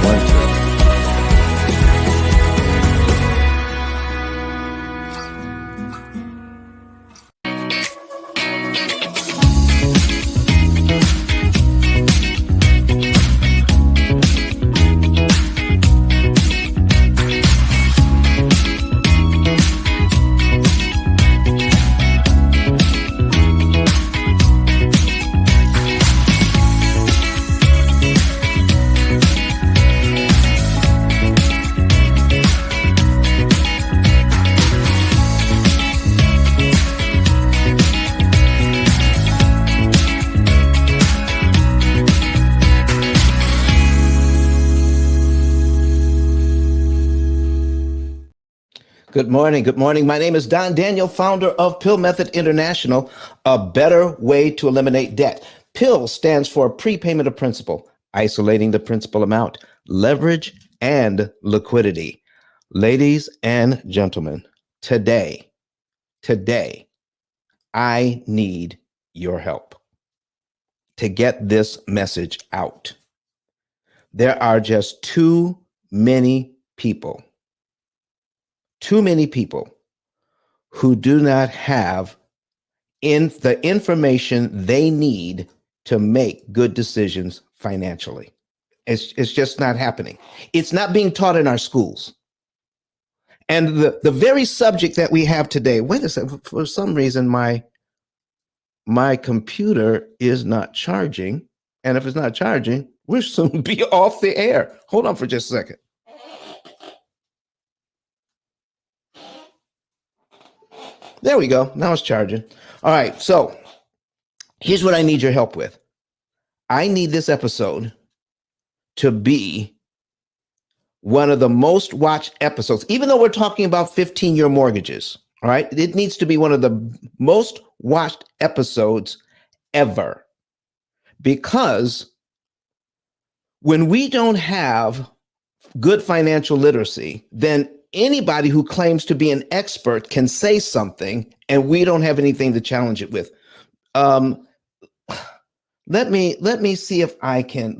One, two. Good morning. Good morning. My name is Don Daniel, founder of P.I.L.L Method International, a better way to eliminate debt. P.I.L.L stands for prepayment of principal, isolating the principal amount, leverage, and liquidity. Ladies and gentlemen, today, I need your help to get this message out. There are just too many people who do not have the information they need to make good decisions financially. It's just not happening. It's not being taught in our schools. And the very subject that we have today, wait a second, for some reason, my computer is not charging. And if it's not charging, we'll soon be off the air. Hold on for just a second. There we go. Now it's charging. All right. So here's what I need your help with. I need this episode to be one of the most watched episodes, even though we're talking about 15-year mortgages. All right. It needs to be one of the most watched episodes ever, because when we don't have good financial literacy, then anybody who claims to be an expert can say something and we don't have anything to challenge it with. Let me see if I can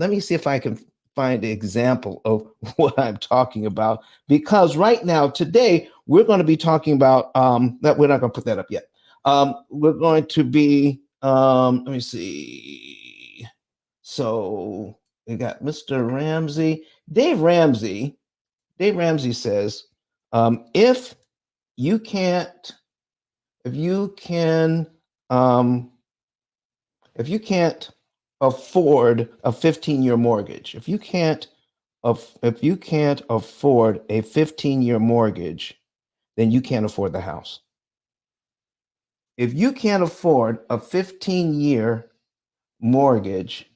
find an example of what I'm talking about, because right now, today, we're going to be talking about that. We're not going to put that up yet. We're going to be, let me see. So we got Mr. Ramsey, Dave Ramsey says, if you can't afford a 15-year mortgage, if you can't afford a 15-year mortgage, then you can't afford the house. If you can't afford a 15-year mortgage,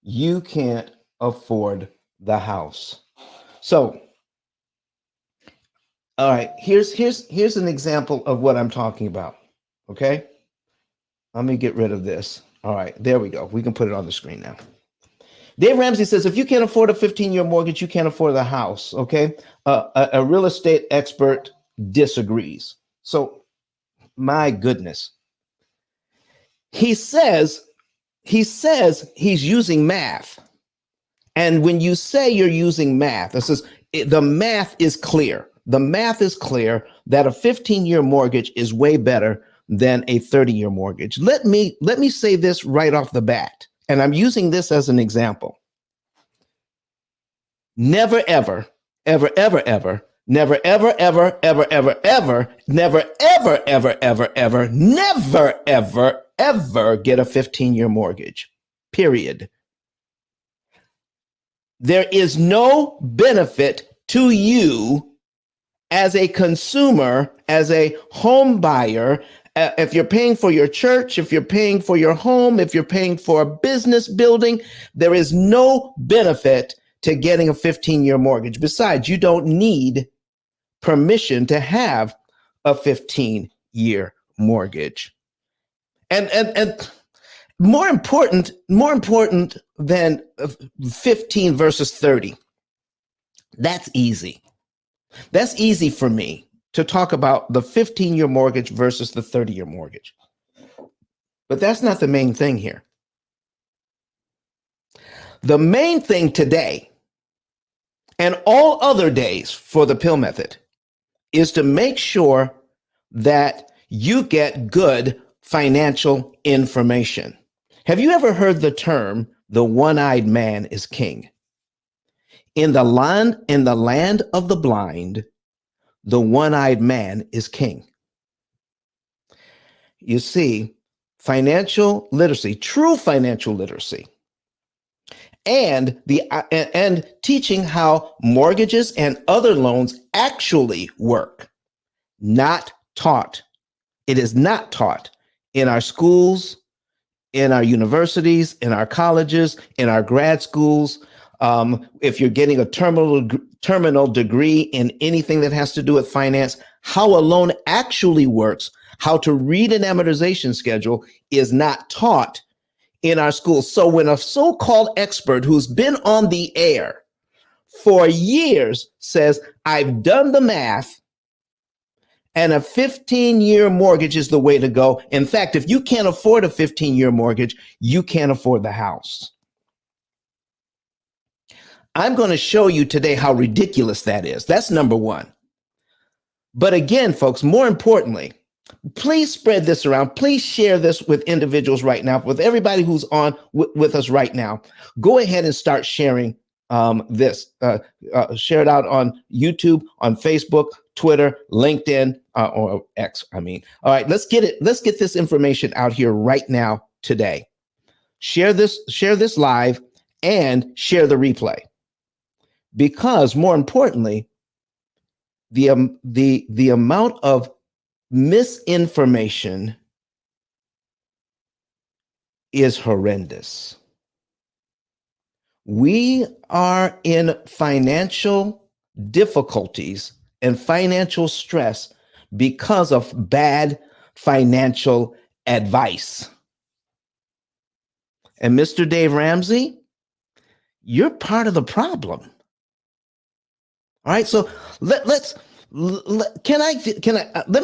you can't afford the house. So, all right, here's an example of what I'm talking about. Okay, let me get rid of this. All right, there we go. We can put it on the screen now. Dave Ramsey says, if you can't afford a 15-year mortgage, you can't afford the house. Okay, a real estate expert disagrees. So, my goodness, he says he's using math, and when you say you're using math, it says the math is clear. The math is clear that a 15-year mortgage is way better than a 30-year mortgage. Let me say this right off the bat, and I'm using this as an example. Never, ever, ever, ever, ever, never, ever, ever, ever, ever, ever, never, ever, ever, ever, ever, never, ever, ever get a 15-year mortgage, period. There is no benefit to you as a consumer, as a home buyer. If you're paying for your church, if you're paying for your home, if you're paying for a business building, there is no benefit to getting a 15-year mortgage. Besides, you don't need permission to have a 15-year mortgage. And more important than 15 versus 30. That's easy. That's easy for me to talk about the 15-year mortgage versus the 30-year mortgage. But that's not the main thing here. The main thing today and all other days for the P.I.L.L method is to make sure that you get good financial information. Have you ever heard the term, the one-eyed man is king? In the land of the blind, the one-eyed man is king. You see, financial literacy, true financial literacy, and teaching how mortgages and other loans actually work, not taught. It is not taught in our schools, in our universities, in our colleges, in our grad schools. If you're getting a terminal degree in anything that has to do with finance, how a loan actually works, how to read an amortization schedule is not taught in our schools. So when a so-called expert who's been on the air for years says, I've done the math, and a 15-year mortgage is the way to go. In fact, if you can't afford a 15-year mortgage, you can't afford the house. I'm going to show you today how ridiculous that is. That's number one. But again, folks, more importantly, please spread this around. Please share this with individuals right now, with everybody who's on with us right now. Go ahead and start sharing this. Share it out on YouTube, on Facebook, Twitter, LinkedIn, or X, I mean. All right, let's get it. Let's get this information out here right now today. Share this live and share the replay. Because more importantly, the amount of misinformation is horrendous. We are in financial difficulties and financial stress because of bad financial advice. And Mr. Dave Ramsey, you're part of the problem. All right, so let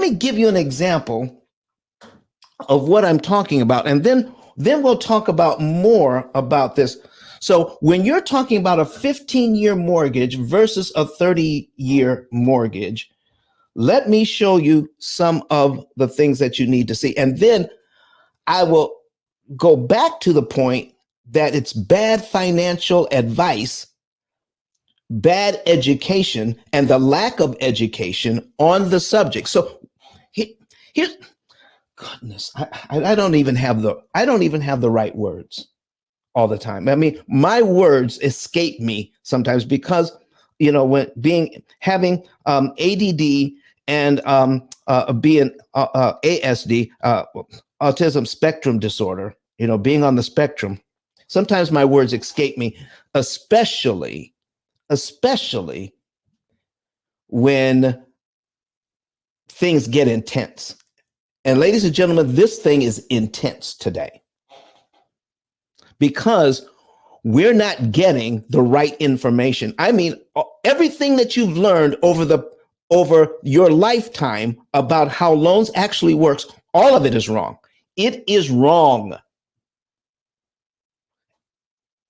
me give you an example of what I'm talking about, and then we'll talk about more about this. So when you're talking about a 15-year mortgage versus a 30-year mortgage, let me show you some of the things that you need to see. And then I will go back to the point that it's bad financial advice, bad education, and the lack of education on the subject. So here's, goodness, I don't even have the right words all the time. I mean, my words escape me sometimes because, when having ADD and being ASD, autism spectrum disorder, being on the spectrum, sometimes my words escape me, especially when things get intense. And ladies and gentlemen, this thing is intense today because we're not getting the right information. I mean, everything that you've learned over your lifetime about how loans actually works, all of it is wrong. It is wrong.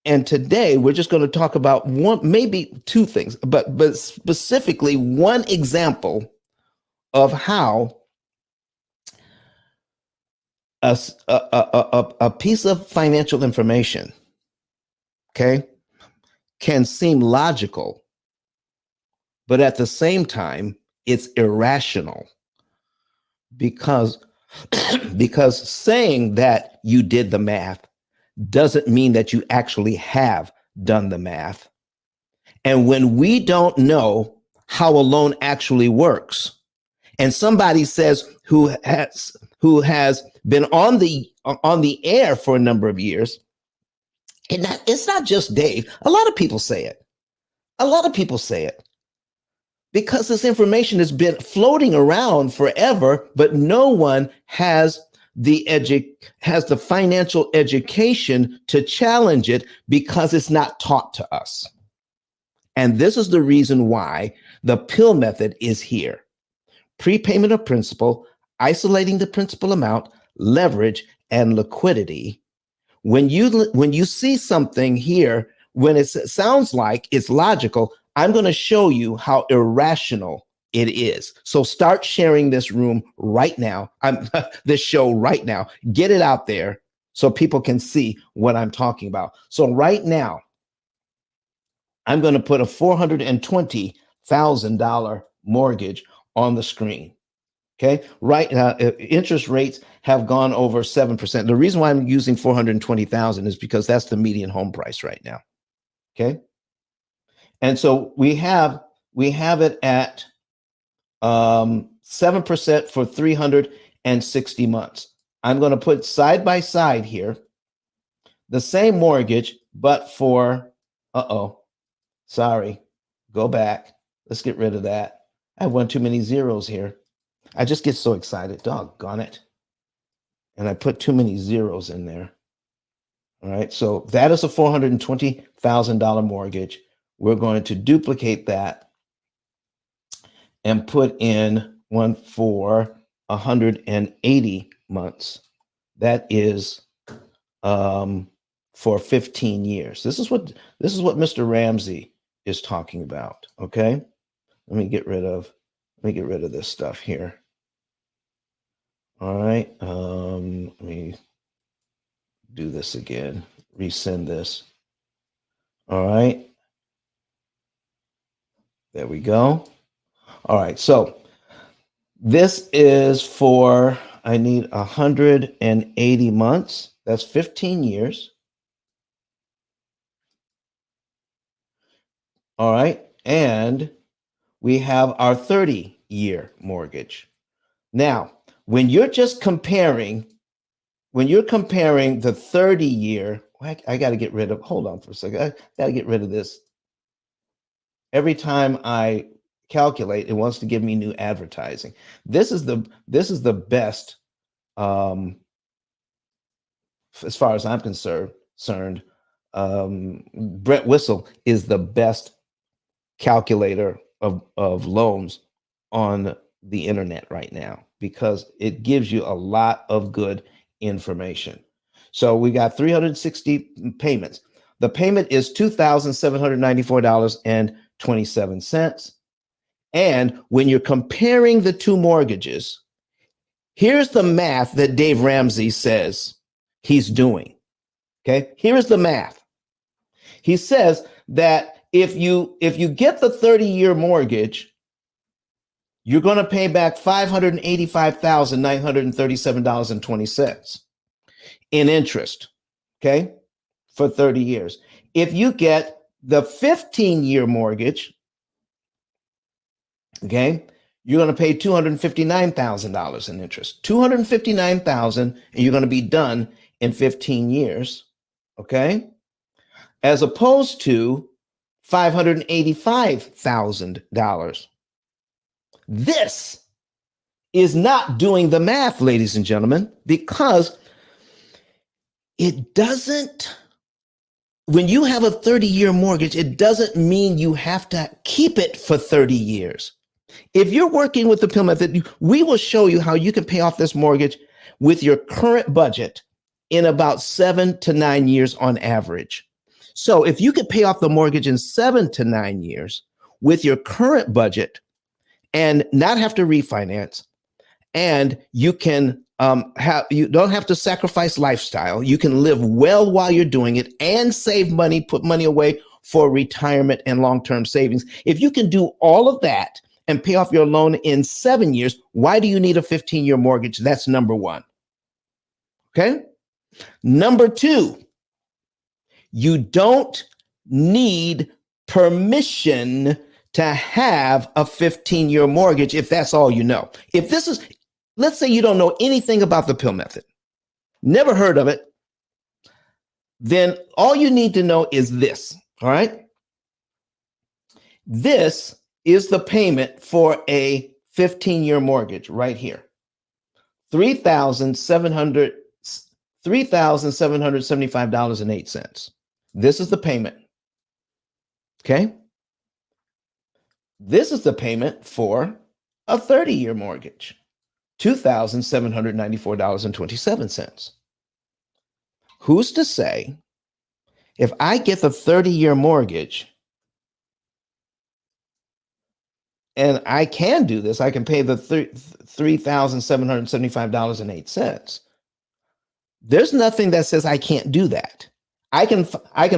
And today we're just going to talk about maybe two things, but specifically one example of how a piece of financial information, okay, can seem logical, but at the same time, it's irrational because saying that you did the math doesn't mean that you actually have done the math. And when we don't know how a loan actually works, and somebody says who has been on the air for a number of years, and it's not just Dave. A lot of people say it. Because this information has been floating around forever, but no one has the financial education to challenge it because it's not taught to us. And this is the reason why the P.I.L.L method is here. Prepayment of principal, isolating the principal amount, leverage, and liquidity. When you see something here, when it sounds like it's logical, I'm going to show you how irrational it is. So start sharing this room right now. This show right now. Get it out there so people can see what I'm talking about. So right now, I'm going to put a $420,000 mortgage on the screen. Okay, right now, interest rates have gone over 7%. The reason why I'm using 420,000 is because that's the median home price right now. Okay, and so we have it at 7% for 360 months. I'm going to put side by side here the same mortgage, but for sorry, go back. Let's get rid of that. I have one too many zeros here. I just get so excited. Doggone it. And I put too many zeros in there. All right. So that is a $420,000 mortgage. We're going to duplicate that and put in one for 180 months. That is for 15 years. This is what Mr. Ramsey is talking about. Okay. Let me get rid of this stuff here. All right. Let me do this again. Resend this. All right. There we go. All right. So this is for, I need 180 months. That's 15 years. All right. And we have our 30-year mortgage. Now, when you're comparing the 30-year, I got to get rid of, hold on for a second. I got to get rid of this. Every time I calculate, it wants to give me new advertising. This is the best, as far as I'm concerned. Brett Whistle is the best calculator of loans on the internet right now because it gives you a lot of good information. So we got 360 payments. The payment is $2,794.27. And when you're comparing the two mortgages, here's the math that Dave Ramsey says he's doing. Okay, here's the math. He says that if you get the 30-year mortgage, you're going to pay back $585,937.20 in interest, okay, for 30 years. If you get the 15-year mortgage, okay, you're going to pay $259,000 in interest. $259,000, and you're going to be done in 15 years, okay, as opposed to $585,000. This is not doing the math, ladies and gentlemen, because it doesn't, when you have a 30-year mortgage, it doesn't mean you have to keep it for 30 years. If you're working with the P.I.L. method, we will show you how you can pay off this mortgage with your current budget in about 7 to 9 years on average. So if you could pay off the mortgage in 7 to 9 years with your current budget and not have to refinance, and you can you don't have to sacrifice lifestyle. You can live well while you're doing it and save money, put money away for retirement and long-term savings. If you can do all of that and pay off your loan in 7 years, why do you need a 15-year mortgage? That's number one. Okay. Number two, you don't need permission to have a 15-year mortgage if that's all you know. If this is, let's say you don't know anything about the P.I.L. method, never heard of it, then all you need to know is this, all right? This is the payment for a 15-year mortgage right here. $3,775.08. This is the payment. Okay? This is the payment for a 30-year mortgage. $2,794.27. Who's to say if I get the 30-year mortgage and I can do this. I can pay the $3,775.08. There's nothing that says I can't do that. I can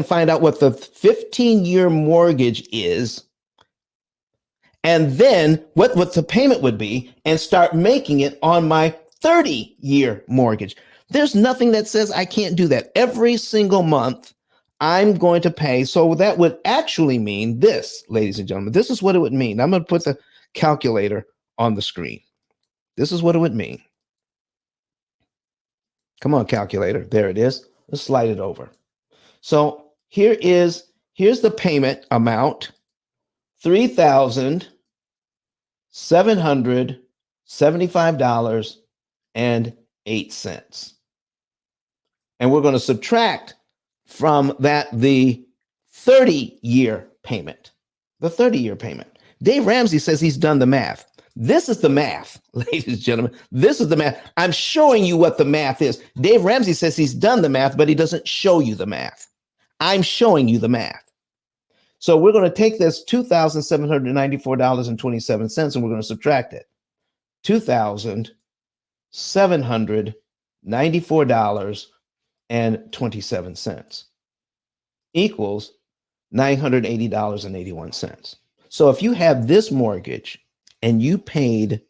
find out what the 15-year mortgage is, and then what the payment would be, and start making it on my 30-year mortgage. There's nothing that says I can't do that. Every single month, I'm going to pay. So that would actually mean this, ladies and gentlemen. This is what it would mean. I'm going to put the calculator on the screen. This is what it would mean. Come on, calculator. There it is. Let's slide it over. So here's the payment amount, $3,775.08. And we're going to subtract from that the 30-year payment. The 30-year payment. Dave Ramsey says he's done the math. This is the math, ladies and gentlemen. This is the math. I'm showing you what the math is. Dave Ramsey says he's done the math, but he doesn't show you the math. I'm showing you the math. So we're going to take this $2,794.27 and we're going to subtract it. $2,794.27 equals $980.81. So if you have this mortgage and you paid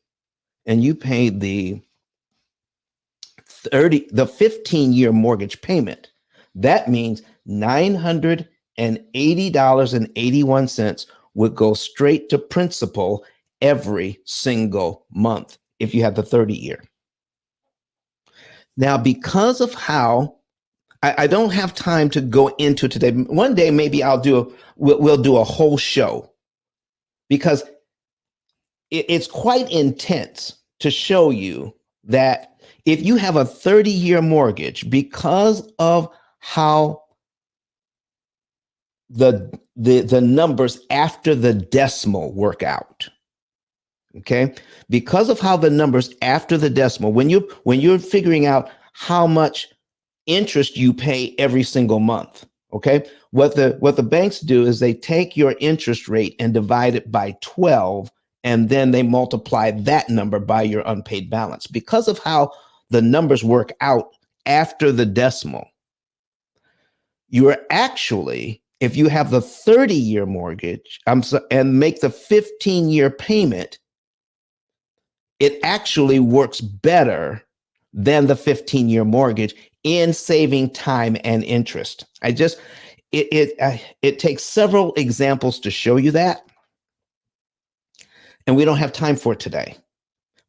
the 15-year mortgage payment, that means $980.81 would go straight to principal every single month if you have the 30-year. Now, because of how I don't have time to go into today. One day, maybe we'll do a whole show, because it's quite intense to show you that if you have a 30-year mortgage, because of how the numbers after the decimal work out. Okay, because of how the numbers after the decimal, when you're figuring out how much interest you pay every single month, okay, what the banks do is they take your interest rate and divide it by 12, and then they multiply that number by your unpaid balance. Because of how the numbers work out after the decimal, you are actually, if you have the 30-year mortgage and make the 15-year payment, it actually works better than the 15-year mortgage in saving time and interest. It takes several examples to show you that, and we don't have time for it today.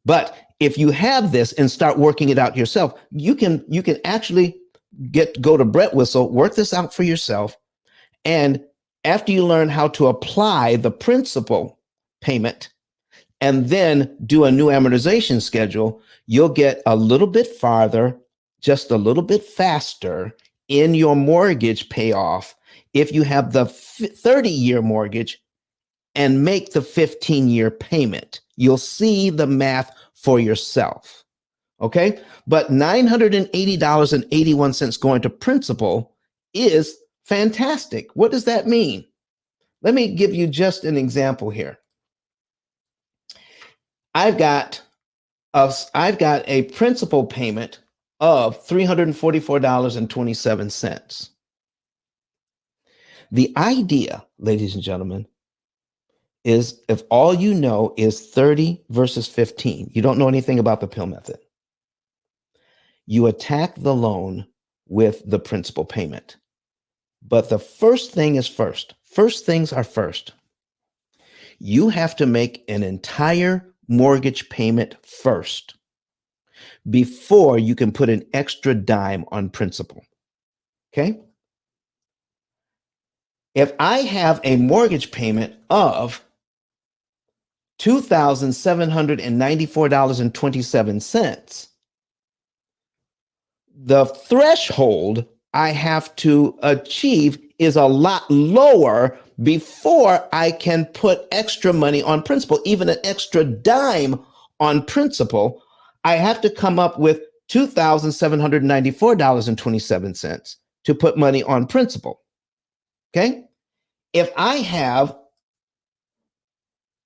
But if you have this and start working it out yourself, you can actually go to Brett Whistle, work this out for yourself, and after you learn how to apply the principal payment and then do a new amortization schedule, you'll get a little bit farther, just a little bit faster in your mortgage payoff if you have the 30-year mortgage and make the 15-year payment. You'll see the math for yourself. Okay? But $980.81 going to principal is fantastic. What does that mean? Let me give you just an example here. I've got a principal payment of $344.27. The idea, ladies and gentlemen, is if all you know is 30 versus 15, you don't know anything about the P.I.L.L method, you attack the loan with the principal payment. But the first thing is first. First things are first. You have to make an entire mortgage payment first before you can put an extra dime on principal. Okay? If I have a mortgage payment of $2,794.27, the threshold I have to achieve is a lot lower before I can put extra money on principal, even an extra dime on principal. I have to come up with $2,794.27 to put money on principal. Okay? If I have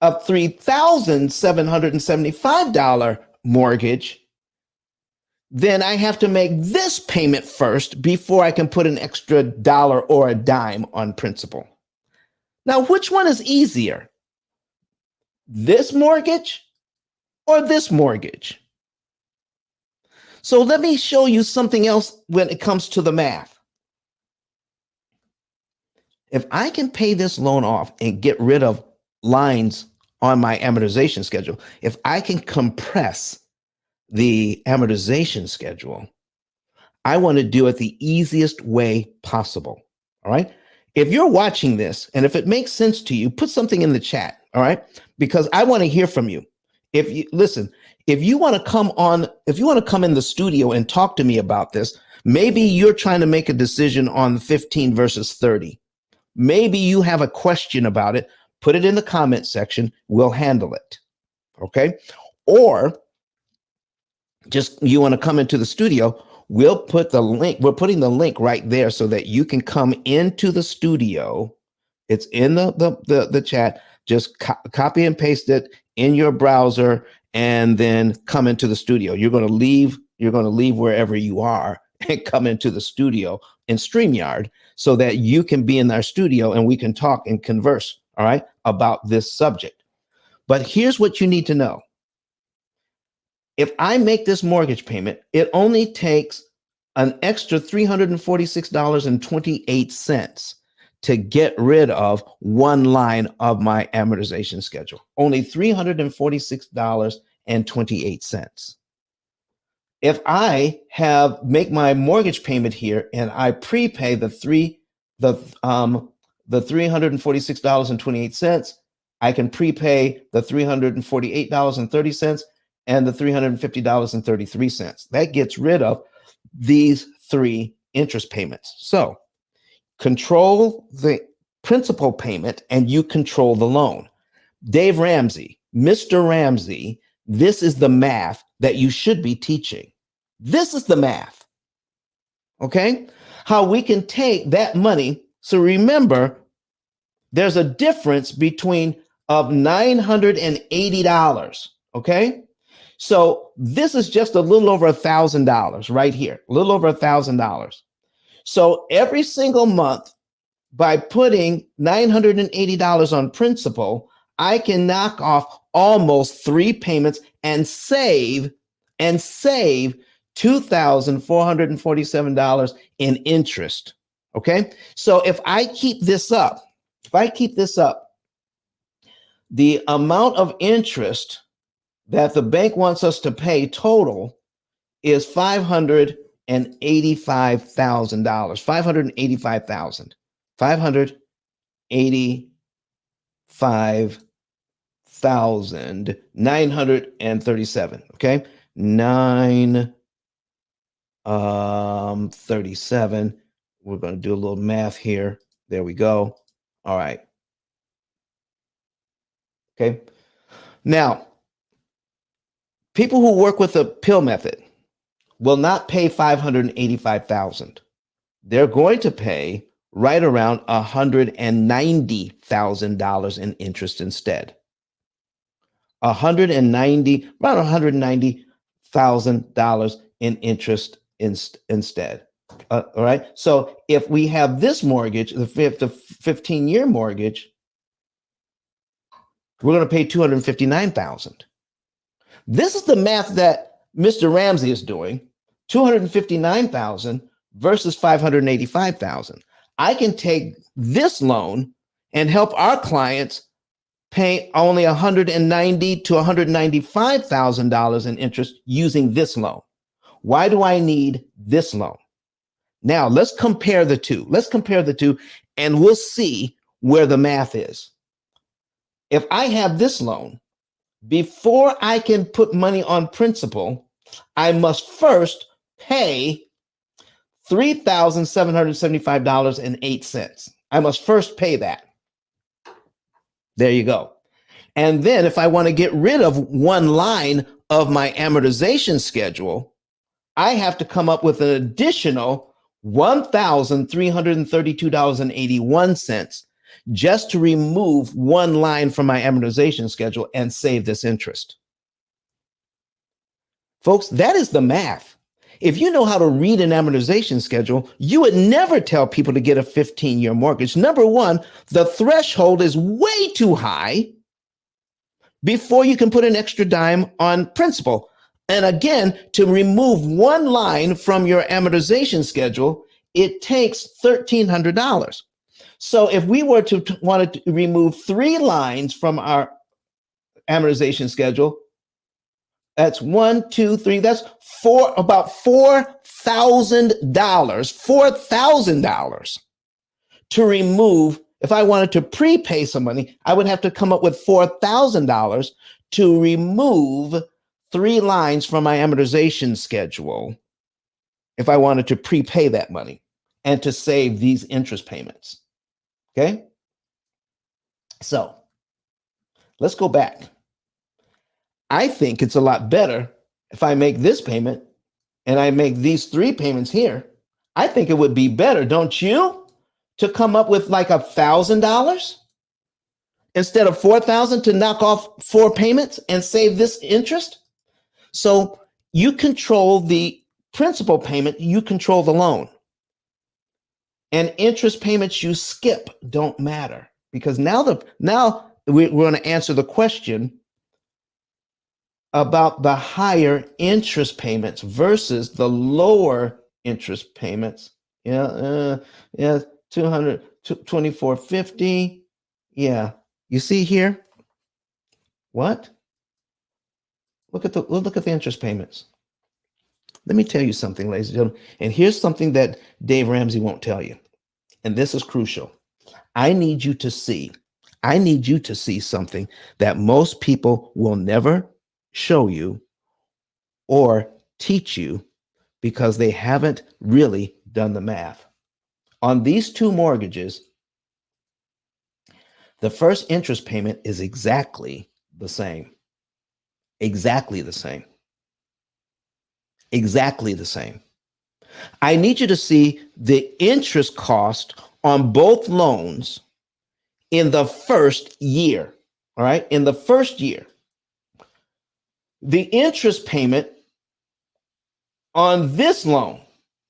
a $3,775 mortgage, then I have to make this payment first before I can put an extra dollar or a dime on principal. Now, which one is easier? This mortgage or this mortgage? So let me show you something else when it comes to the math. If I can pay this loan off and get rid of lines on my amortization schedule, if I can compress the amortization schedule, I want to do it the easiest way possible. All right. If you're watching this and if it makes sense to you, put something in the chat. All right. Because I want to hear from you. If you listen, if you want to come in the studio and talk to me about this, maybe you're trying to make a decision on 15 versus 30. Maybe you have a question about it. Put it in the comment section. We'll handle it. Okay. Or just you want to come into the studio, we'll put the link. We're putting the link right there so that you can come into the studio. It's in the chat. Just copy and paste it in your browser and then come into the studio. You're going to leave wherever you are and come into the studio in StreamYard so that you can be in our studio and we can talk and converse, all right, about this subject. But here's what you need to know. If I make this mortgage payment, it only takes an extra $346.28 to get rid of one line of my amortization schedule. Only $346.28. If I make my mortgage payment here and I prepay the $346.28, I can prepay the $348.30 and the $350.33. That gets rid of these three interest payments. So control the principal payment and you control the loan. Dave Ramsey, Mr. Ramsey, this is the math that you should be teaching. This is the math. Okay? How we can take that money. So remember, there's a difference between of $980. Okay? So this is just a little over $1,000 right here, a little over $1,000. So every single month, by putting $980 on principal, I can knock off almost 3 payments and save $2,447 in interest. Okay. So if I keep this up, the amount of interest that the bank wants us to pay total is $585,000. $585,937. Okay, 937. We're going to do a little math here. There we go. All right. Okay. Now, people who work with the P.I.L.L method will not pay $585,000. They're going to pay right around $190,000 in interest instead. Around $190,000 in interest instead. All right. So if we have this mortgage, the 15-year mortgage, we're going to pay $259,000. This is the math that Mr. Ramsey is doing. $259,000 versus $585,000. I can take this loan and help our clients pay only $190,000 to $195,000 in interest using this loan. Why do I need this loan? Now let's compare the two. And we'll see where the math is. If I have this loan, before I can put money on principal, I must first pay $3,775.08. I must first pay that. There you go. And then if I want to get rid of one line of my amortization schedule, I have to come up with an additional $1,332.81 just to remove one line from my amortization schedule and save this interest. Folks, that is the math. If you know how to read an amortization schedule, you would never tell people to get a 15-year mortgage. Number one, the threshold is way too high before you can put an extra dime on principal. And again, to remove one line from your amortization schedule, it takes $1,300. So if we were to want to remove 3 lines from our amortization schedule, that's 1, 2, 3, that's about $4,000 to remove. If I wanted to prepay some money, I would have to come up with $4,000 to remove 3 lines from my amortization schedule if I wanted to prepay that money and to save these interest payments. Okay? So let's go back. I think it's a lot better if I make this payment and I make these 3 payments here. I think it would be better, don't you, to come up with like $1,000 instead of $4,000 to knock off 4 payments and save this interest? So you control the principal payment, you control the loan. And interest payments you skip don't matter, because now we're going to answer the question about the higher interest payments versus the lower interest payments. Yeah, 2450. Yeah, you see here. What? Look at the interest payments. Let me tell you something, ladies and gentlemen. And here's something that Dave Ramsey won't tell you. And this is crucial. I need you to see something that most people will never show you or teach you because they haven't really done the math. On these 2 mortgages, the first interest payment is exactly the same. Exactly the same. Exactly the same. I need you to see the interest cost on both loans in the first year. All right. In the first year, the interest payment on this loan.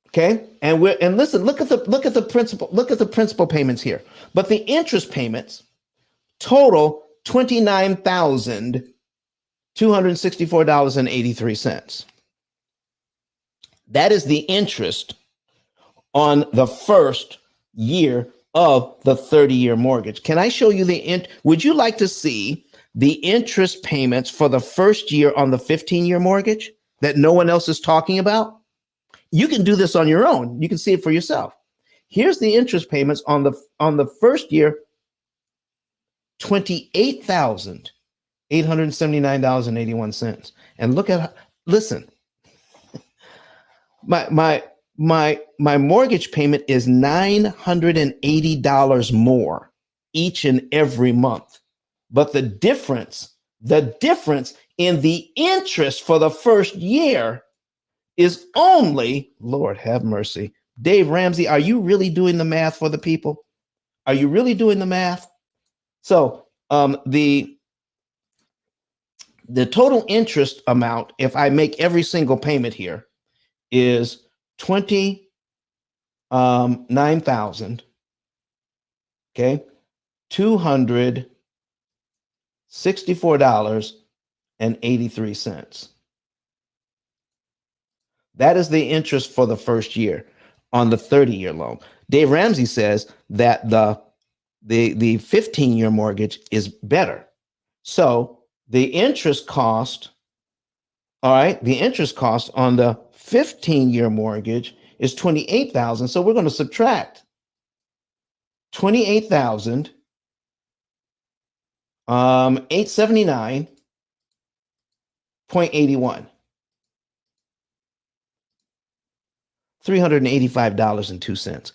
Okay. And listen, look at the principal payments here. But the interest payments total $29,264.83. That is the interest on the first year of the 30-year mortgage. Can I show you would you like to see the interest payments for the first year on the 15-year mortgage that no one else is talking about? You can do this on your own. You can see it for yourself. Here's the interest payments on the first year, $28,879.81. And listen, my mortgage payment is $980 more each and every month. But the difference in the interest for the first year is only, Lord have mercy. Dave Ramsey, are you really doing the math for the people? Are you really doing the math? So the total interest amount, if I make every single payment here, is $29,000. Okay, $264.83. That is the interest for the first year on the 30-year loan. Dave Ramsey says that the 15-year mortgage is better. So the interest cost, all right, the interest cost on the 15-year mortgage is $28,000. So we're going to subtract $28,879.81. $385.02.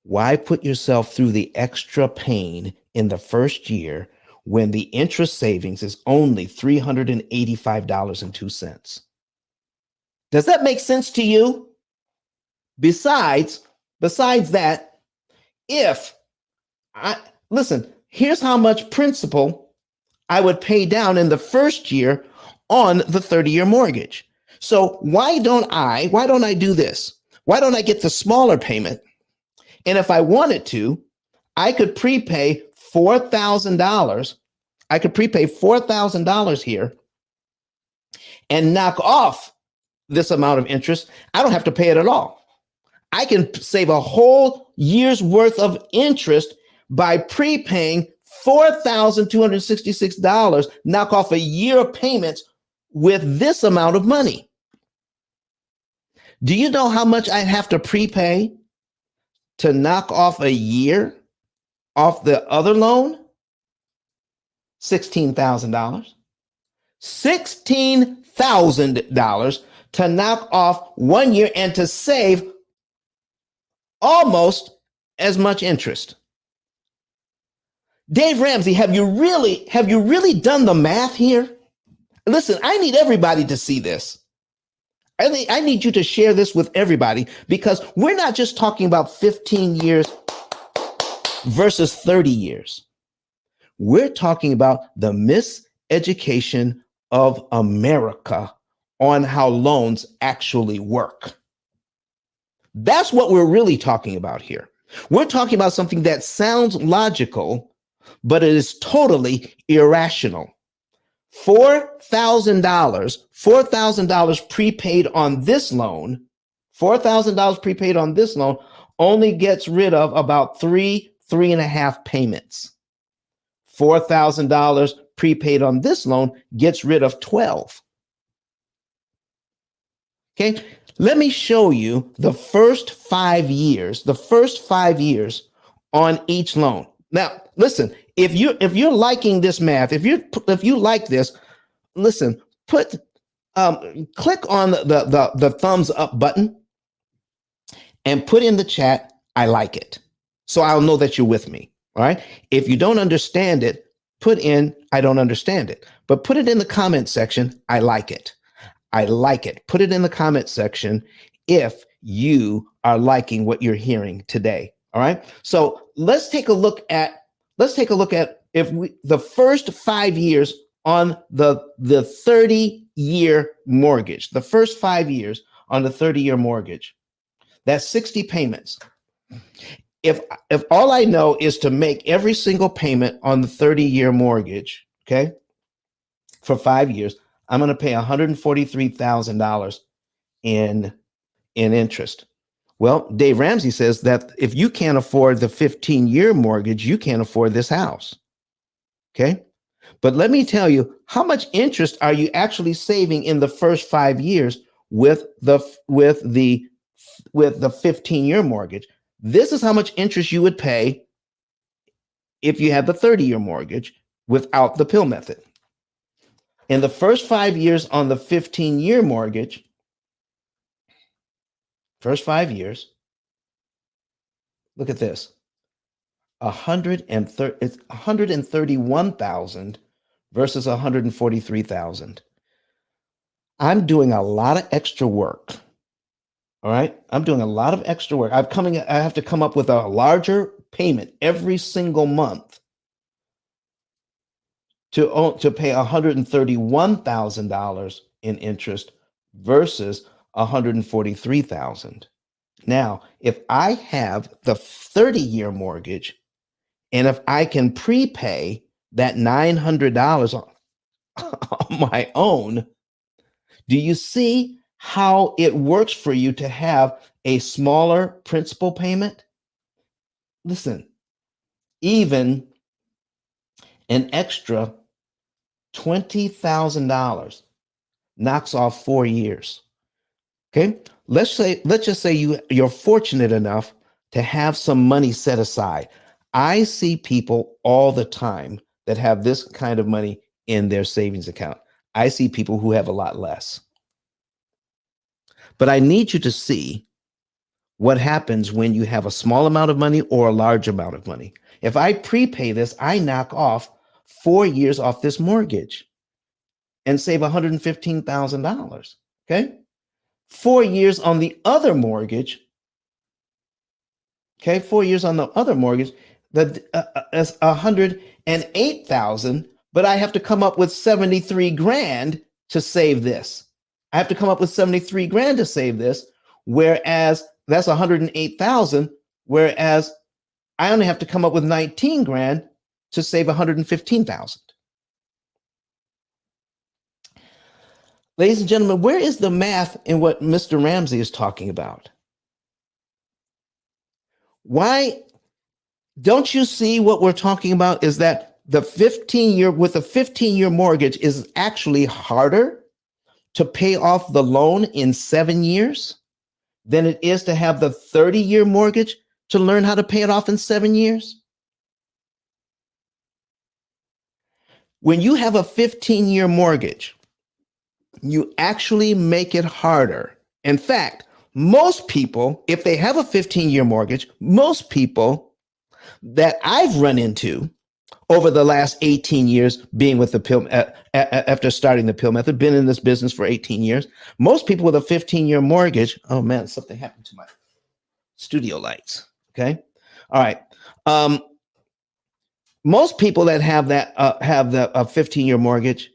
Why put yourself through the extra pain in the first year when the interest savings is only $385.02? Does that make sense to you? Besides that, if Listen, here's how much principal I would pay down in the first year on the 30-year mortgage. So why don't I do this? Why don't I get the smaller payment? And if I wanted to, I could prepay $4,000. I could prepay $4,000 here and knock off this amount of interest. I don't have to pay it at all. I can save a whole year's worth of interest by prepaying $4,266, knock off a year of payments with this amount of money. Do you know how much I'd have to prepay to knock off a year off the other loan? $16,000. $16,000 to knock off 1 year and to save almost as much interest. Dave Ramsey, have you really done the math here? Listen, I need everybody to see this. I need you to share this with everybody, because we're not just talking about 15 years versus 30 years. We're talking about the miseducation of America on how loans actually work. That's what we're really talking about here. We're talking about something that sounds logical, but it is totally irrational. $4,000 prepaid on this loan, $4,000 prepaid on this loan only gets rid of about three and a half payments. $4,000 prepaid on this loan gets rid of 12. Okay, let me show you the first 5 years, on each loan. Now, listen, if you're liking this math, if you like this, listen, click on the thumbs up button and put in the chat, I like it. So I'll know that you're with me. All right. If you don't understand it, put in, I don't understand it, but put it in the comment section. I like it. I like it. Put it in the comment section if you are liking what you're hearing today. All right. So let's take a look at the first 5 years on the 30-year mortgage, the first 5 years on the 30-year mortgage. That's 60 payments. If all I know is to make every single payment on the 30-year mortgage, okay, for 5 years, I'm going to pay $143,000 in interest. Well, Dave Ramsey says that if you can't afford the 15-year mortgage, you can't afford this house. Okay. But let me tell you, how much interest are you actually saving in the first 5 years with the 15-year mortgage? This is how much interest you would pay if you had the 30-year mortgage without the P.I.L.L method. In the first 5 years on the 15-year mortgage, first 5 years, look at this. It's 131,000 versus 143,000. I'm doing a lot of extra work. All right. I'm doing a lot of extra work. I have to come up with a larger payment every single month to pay $131,000 in interest versus $143,000. Now, if I have the 30-year mortgage, and if I can prepay that $900 on my own, do you see how it works for you to have a smaller principal payment? Listen, even an extra $20,000 knocks off 4 years. Okay, let's just say you're fortunate enough to have some money set aside. I see people all the time that have this kind of money in their savings account. I see people who have a lot less. But I need you to see what happens when you have a small amount of money or a large amount of money. If I prepay this, I knock off 4 years off this mortgage and save $115,000. Okay. 4 years on the other mortgage. Okay. 4 years on the other mortgage. as 108,000, but I have to come up with 73 grand to save this. I have to come up with 73 grand to save this, whereas that's 108,000, whereas I only have to come up with 19 grand to save 115,000. Ladies and gentlemen, where is the math in what Mr. Ramsey is talking about? Why don't you see what we're talking about is that the 15-year mortgage is actually harder to pay off the loan in 7 years than it is to have the 30-year mortgage to learn how to pay it off in 7 years? When you have a 15-year mortgage, you actually make it harder. In fact, most people, if they have a 15-year mortgage, most people that I've run into over the last 18 years being with the P.I.L.L, after starting the P.I.L.L method, been in this business for 18 years, most people with a 15-year mortgage, oh man, something happened to my studio lights. Okay. All right. Most people that have the 15-year mortgage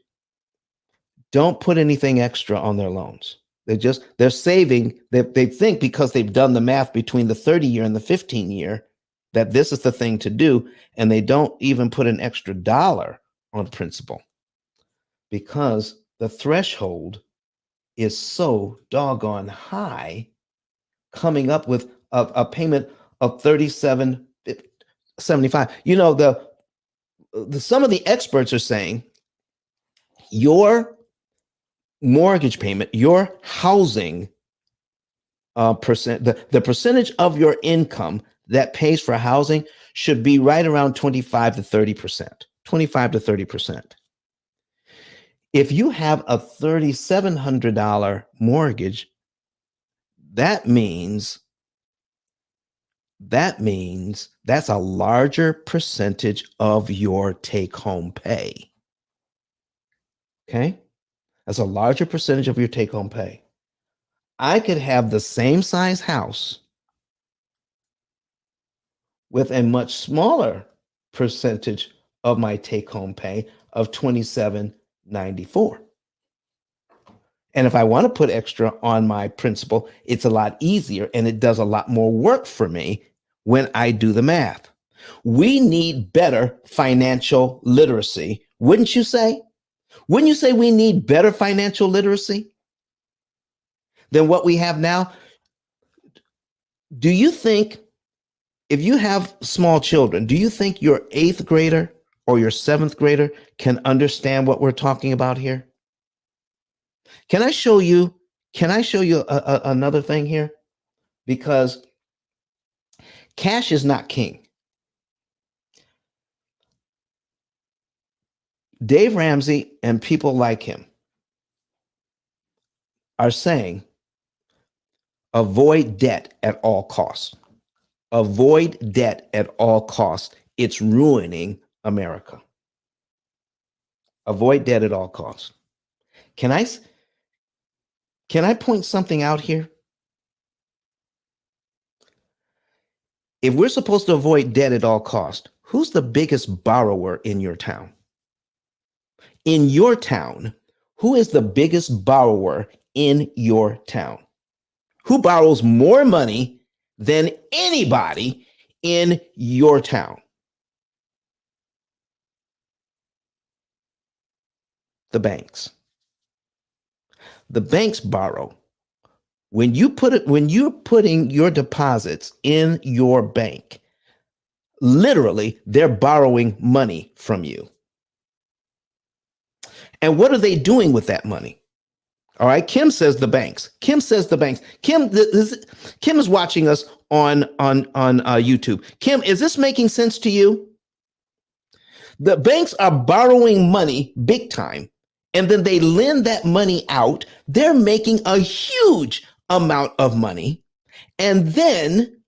don't put anything extra on their loans. They're saving. They think because they've done the math between the 30-year and the 15-year that this is the thing to do, and they don't even put an extra dollar on principal because the threshold is so doggone high, coming up with a payment of $37.75. You know, some of the experts are saying your mortgage payment, your housing the percentage of your income that pays for housing should be right around 25 to 30%. 25 to 30%. If you have a $3,700 mortgage, that means that's a larger percentage of your take-home pay. Okay? That's a larger percentage of your take-home pay. I could have the same size house with a much smaller percentage of my take-home pay of $27.94. And if I want to put extra on my principal, it's a lot easier and it does a lot more work for me when I do the math. We need better financial literacy, wouldn't you say? Wouldn't you say we need better financial literacy than what we have now? Do you think, if you have small children, do you think your 8th grader or your 7th grader can understand what we're talking about here? Can I show you another thing here? Because cash is not king. Dave Ramsey and people like him are saying avoid debt at all costs. Avoid debt at all costs. It's ruining America. Avoid debt at all costs. Can I point something out here? If we're supposed to avoid debt at all costs, who's the biggest borrower in your town? In your town, who is the biggest borrower in your town? Who borrows more money than anybody in your town? The banks. The banks borrow. When you're putting your deposits in your bank, literally, they're borrowing money from you. And what are they doing with that money? All right. Kim says the banks. Kim says the banks. Kim is watching us on YouTube. Kim, is this making sense to you? The banks are borrowing money big time, and then they lend that money out. They're making a huge amount of money, and then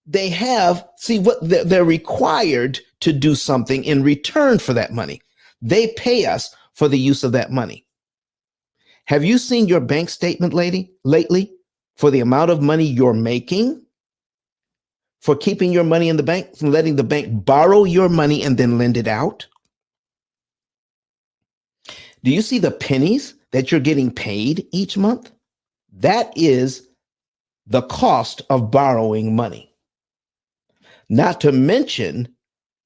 they're required to do something in return for that money. They pay us for the use of that money. Have you seen your bank statement lately for the amount of money you're making? for keeping your money in the bank, from letting the bank borrow your money and then lend it out? Do you see the pennies that you're getting paid each month? That is the cost of borrowing money. Not to mention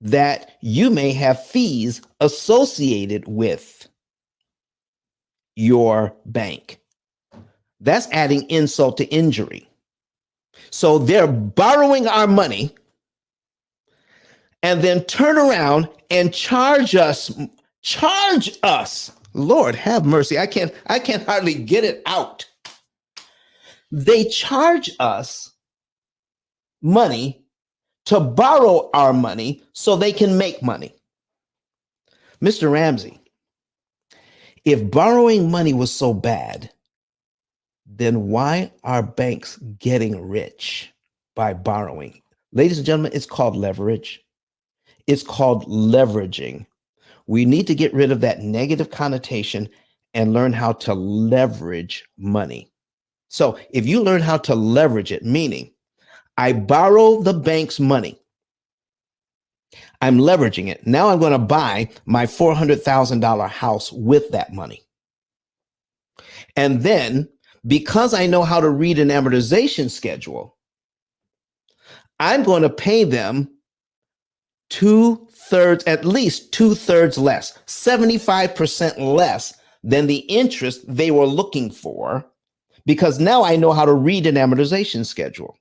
that you may have fees associated with your bank. That's adding insult to injury. So they're borrowing our money and then turn around and charge us. Lord have mercy. I can't hardly get it out. They charge us money to borrow our money so they can make money. Mr. Ramsey, if borrowing money was so bad, then why are banks getting rich by borrowing? Ladies and gentlemen, it's called leverage. It's called leveraging. We need to get rid of that negative connotation and learn how to leverage money. So if you learn how to leverage it, meaning I borrow the bank's money, I'm leveraging it. Now I'm going to buy my $400,000 house with that money. And then, because I know how to read an amortization schedule, I'm going to pay them at least two-thirds less, 75% less than the interest they were looking for, because now I know how to read an amortization schedule.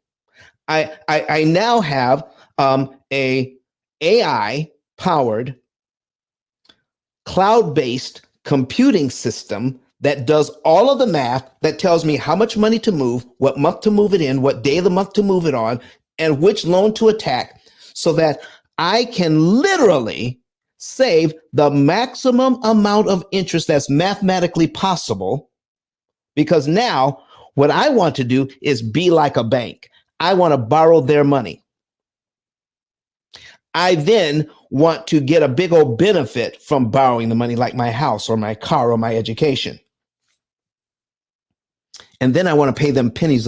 I now have a AI-powered, cloud-based computing system that does all of the math, that tells me how much money to move, what month to move it in, what day of the month to move it on, and which loan to attack, so that I can literally save the maximum amount of interest that's mathematically possible. Because now what I want to do is be like a bank. I want to borrow their money. I then want to get a big old benefit from borrowing the money, like my house or my car or my education. And then I want to pay them pennies,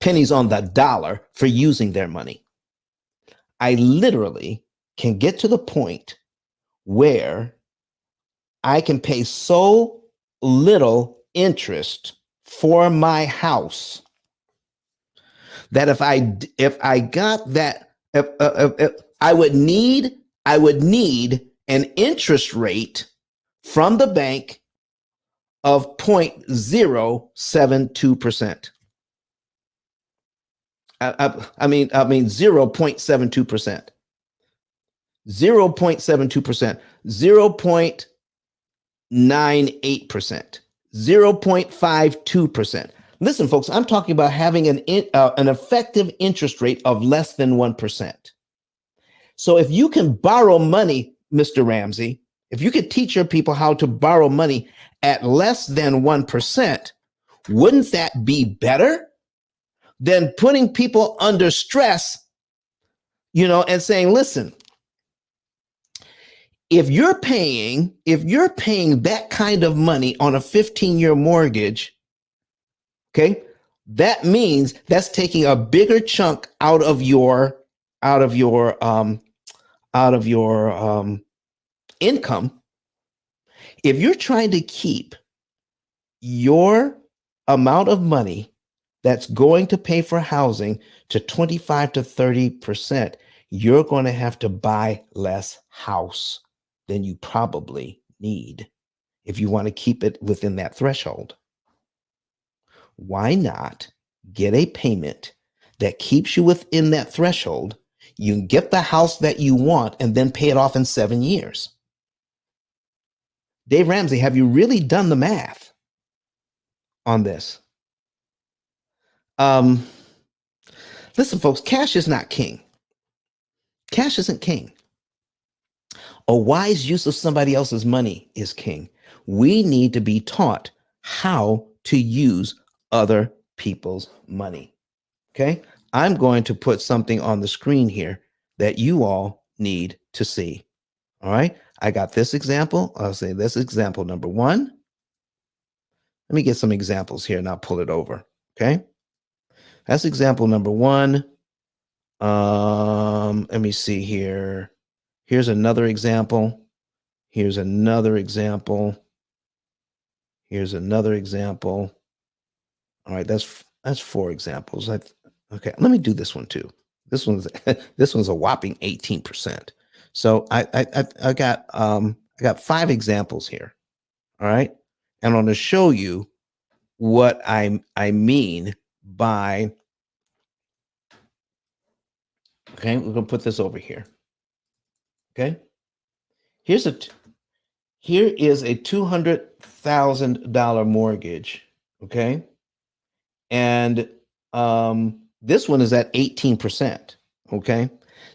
pennies on the dollar for using their money. I literally can get to the point where I can pay so little interest for my house that if I got that, I would need an interest rate from the bank of 0.072%. I mean 0.72%. 0.72%, 0.98%, 0.52%. Listen, folks, I'm talking about having an effective interest rate of less than 1%. So if you can borrow money, Mr. Ramsey, if you could teach your people how to borrow money at less than 1%, wouldn't that be better than putting people under stress, and saying, listen, if you're paying that kind of money on a 15-year mortgage, okay, that means that's taking a bigger chunk out of your income. If you're trying to keep your amount of money that's going to pay for housing to 25 to 30%, you're going to have to buy less house than you probably need if you want to keep it within that threshold. Why not get a payment that keeps you within that threshold? You can get the house that you want and then pay it off in 7 years. Dave Ramsey, have you really done the math on this? Listen, folks, cash is not king. Cash isn't king. A wise use of somebody else's money is king. We need to be taught how to use other people's money. Okay? I'm going to put something on the screen here that you all need to see. All right? I got this example. I'll say this example number one. Let me get some examples here and I'll pull it over. Okay? That's example number one. Let me see here. Here's another example. Here's another example. Here's another example. All right, that's 4 examples. Okay, let me do this one too. This one's this one's a whopping 18%. So I got 5 examples here. All right, and I'm going to show you what I mean by. Okay, we're going to put this over here. Okay, here is a $200,000 mortgage. Okay, and this one is at 18%. Okay,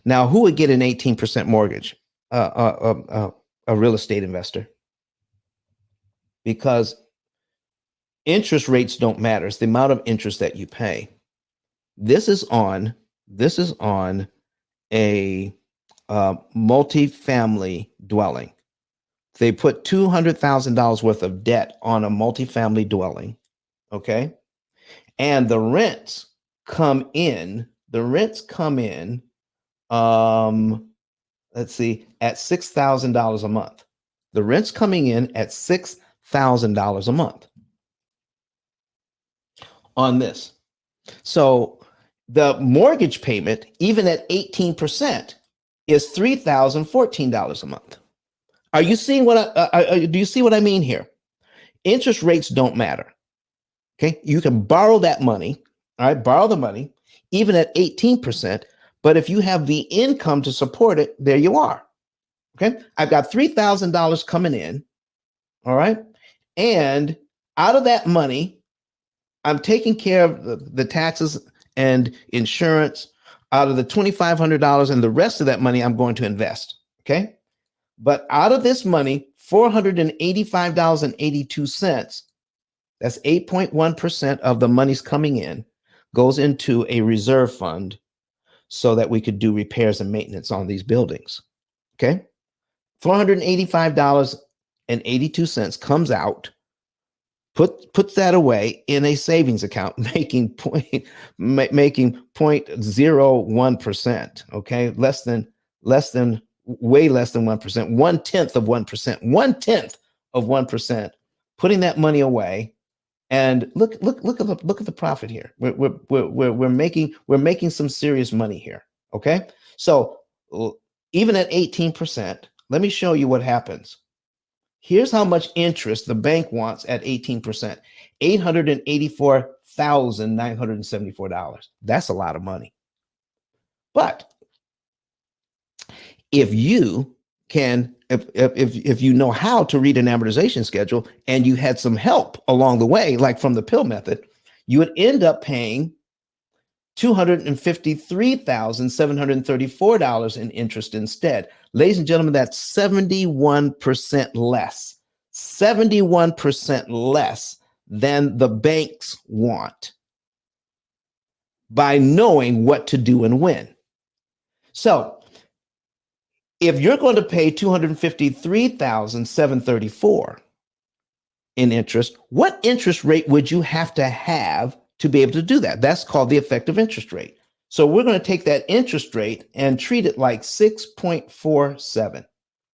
now who would get an 18% mortgage? A real estate investor, because interest rates don't matter. It's the amount of interest that you pay. This is on a multifamily dwelling. They put $200,000 worth of debt on a multifamily dwelling. Okay, and the rents come in. Let's see, at $6,000 a month. The rent's coming in at $6,000 a month on this. So the mortgage payment, even at 18%, is $3,014 a month. Are you seeing do you see what I mean here? Interest rates don't matter. Okay, you can borrow that money. All right, borrow the money, even at 18%. But if you have the income to support it, there you are. Okay, I've got $3,000 coming in. All right, and out of that money, I'm taking care of the taxes and insurance out of the $2,500, and the rest of that money I'm going to invest. Okay, but out of this money, $485.82, that's 8.1% of the money's coming in, goes into a reserve fund so that we could do repairs and maintenance on these buildings. Okay, $485.82 comes out, puts that away in a savings account, making 0.01%. Okay, way less than 1%, 1/10 of 1%, 1/10 of 1%, putting that money away. And look at the profit here. We're making some serious money here. Okay, so even at 18%, let me show you what happens. Here's how much interest the bank wants at 18%, $884,974. That's a lot of money. But if you can, if you know how to read an amortization schedule and you had some help along the way, like from the P.I.L.L method, you would end up paying $253,734 in interest instead. Ladies and gentlemen, that's 71% less. 71% less than the banks want, by knowing what to do and when. So if you're going to pay $253,734 in interest, what interest rate would you have to be able to do that? That's called the effective interest rate. So we're going to take that interest rate and treat it like 6.47.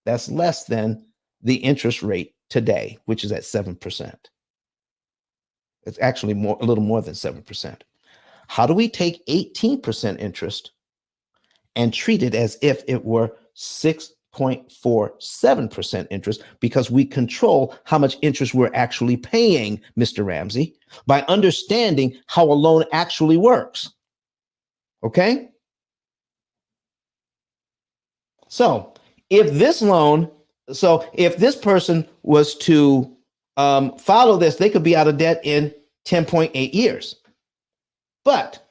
That's less than the interest rate today, which is at 7%. It's actually a little more than 7%. How do we take 18% interest and treat it as if it were 6.47% interest? Because we control how much interest we're actually paying, Mr. Ramsey, by understanding how a loan actually works. Okay? So if this person was to follow this, they could be out of debt in 10.8 years. But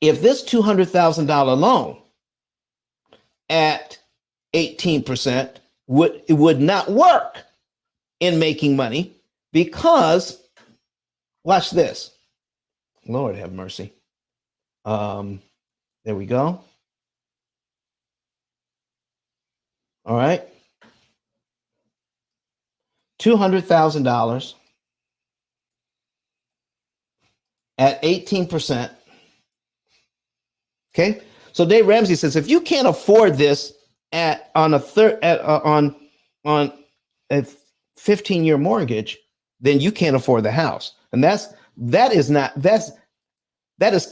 if this $200,000 loan at 18% would not work in making money, because watch this. Lord have mercy. There we go. All right. $200,000 at 18%. Okay. So Dave Ramsey says, if you can't afford this on a 15-year mortgage, then you can't afford the house. And that is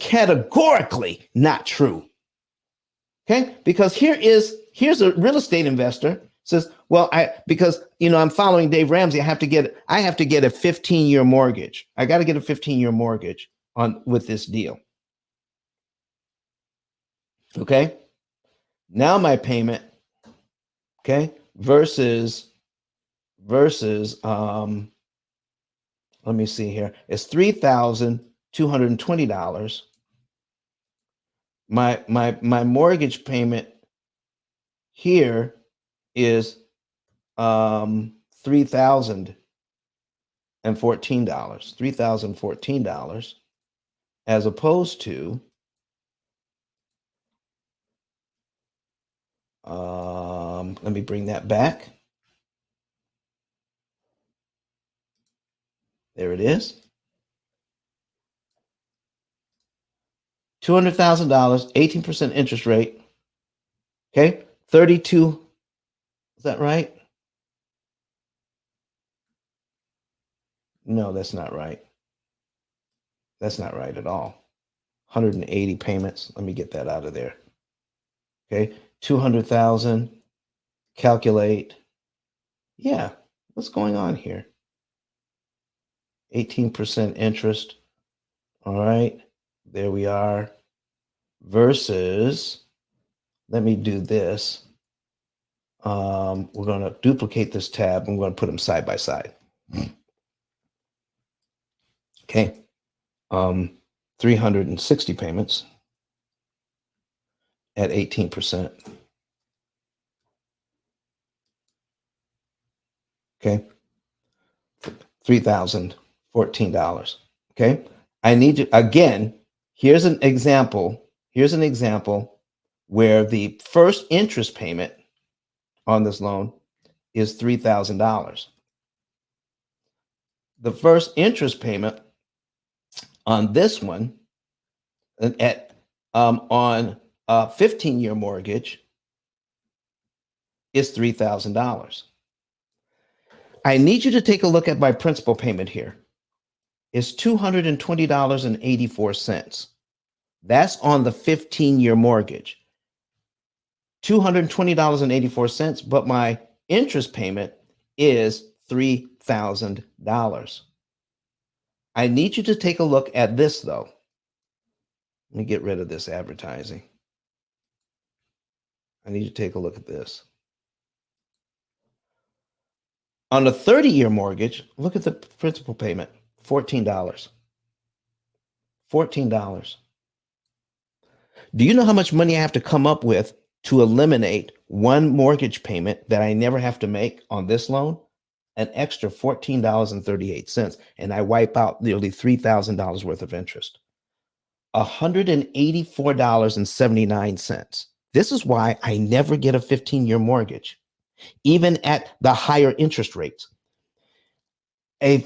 categorically not true. Okay, because here's a real estate investor says, well, because I'm following Dave Ramsey, I have to get a 15-year mortgage. I got to get a 15-year mortgage with this deal. Okay, now my payment, okay, versus let me see here, it's $3,220. My mortgage payment here is $3,014, as opposed to let me bring that back. There it is. $200,000, 18% interest rate. Okay, 32. Is that right? No, that's not right. That's not right at all. 180 payments. Let me get that out of there. Okay, 200,000. Calculate. Yeah, what's going on here? 18% interest. All right, there we are. Versus, let me do this. We're going to duplicate this tab. I'm going to put them side by side. Okay. 360 payments at 18%. Okay. $3,014. Okay. I need to, again, here's an example where the first interest payment on this loan is $3,000. The first interest payment on this one on a 15-year mortgage is $3,000. I need you to take a look at my principal payment here. It's $220.84. That's on the 15-year mortgage. $220.84, but my interest payment is $3,000. I need you to take a look at this, though. Let me get rid of this advertising. I need you to take a look at this. On a 30-year mortgage, look at the principal payment, $14. $14. Do you know how much money I have to come up with to eliminate one mortgage payment that I never have to make on this loan? An extra $14.38, and I wipe out nearly $3,000 worth of interest. $184.79. This is why I never get a 15-year mortgage, even at the higher interest rates. On a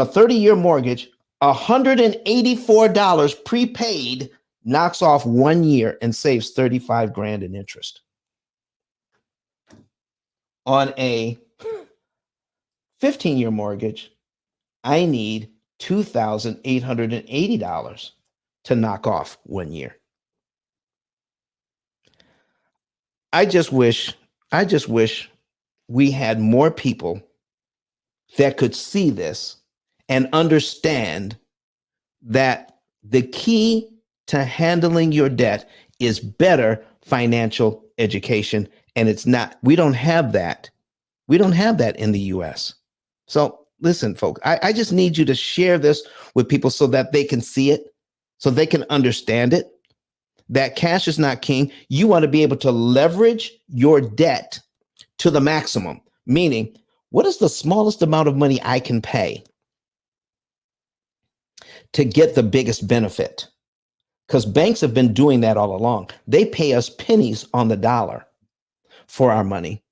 30-year mortgage, $184 prepaid knocks off 1 year and saves 35 grand in interest. On a 15-year mortgage, I need $2,880 to knock off 1 year. I just wish we had more people that could see this and understand that the key to handling your debt is better financial education. And it's not, we don't have that. We don't have that in the US. So listen, folks, I just need you to share this with people so that they can see it, so they can understand it, that cash is not king. You want to be able to leverage your debt to the maximum, meaning what is the smallest amount of money I can pay to get the biggest benefit? Because banks have been doing that all along. They pay us pennies on the dollar for our money,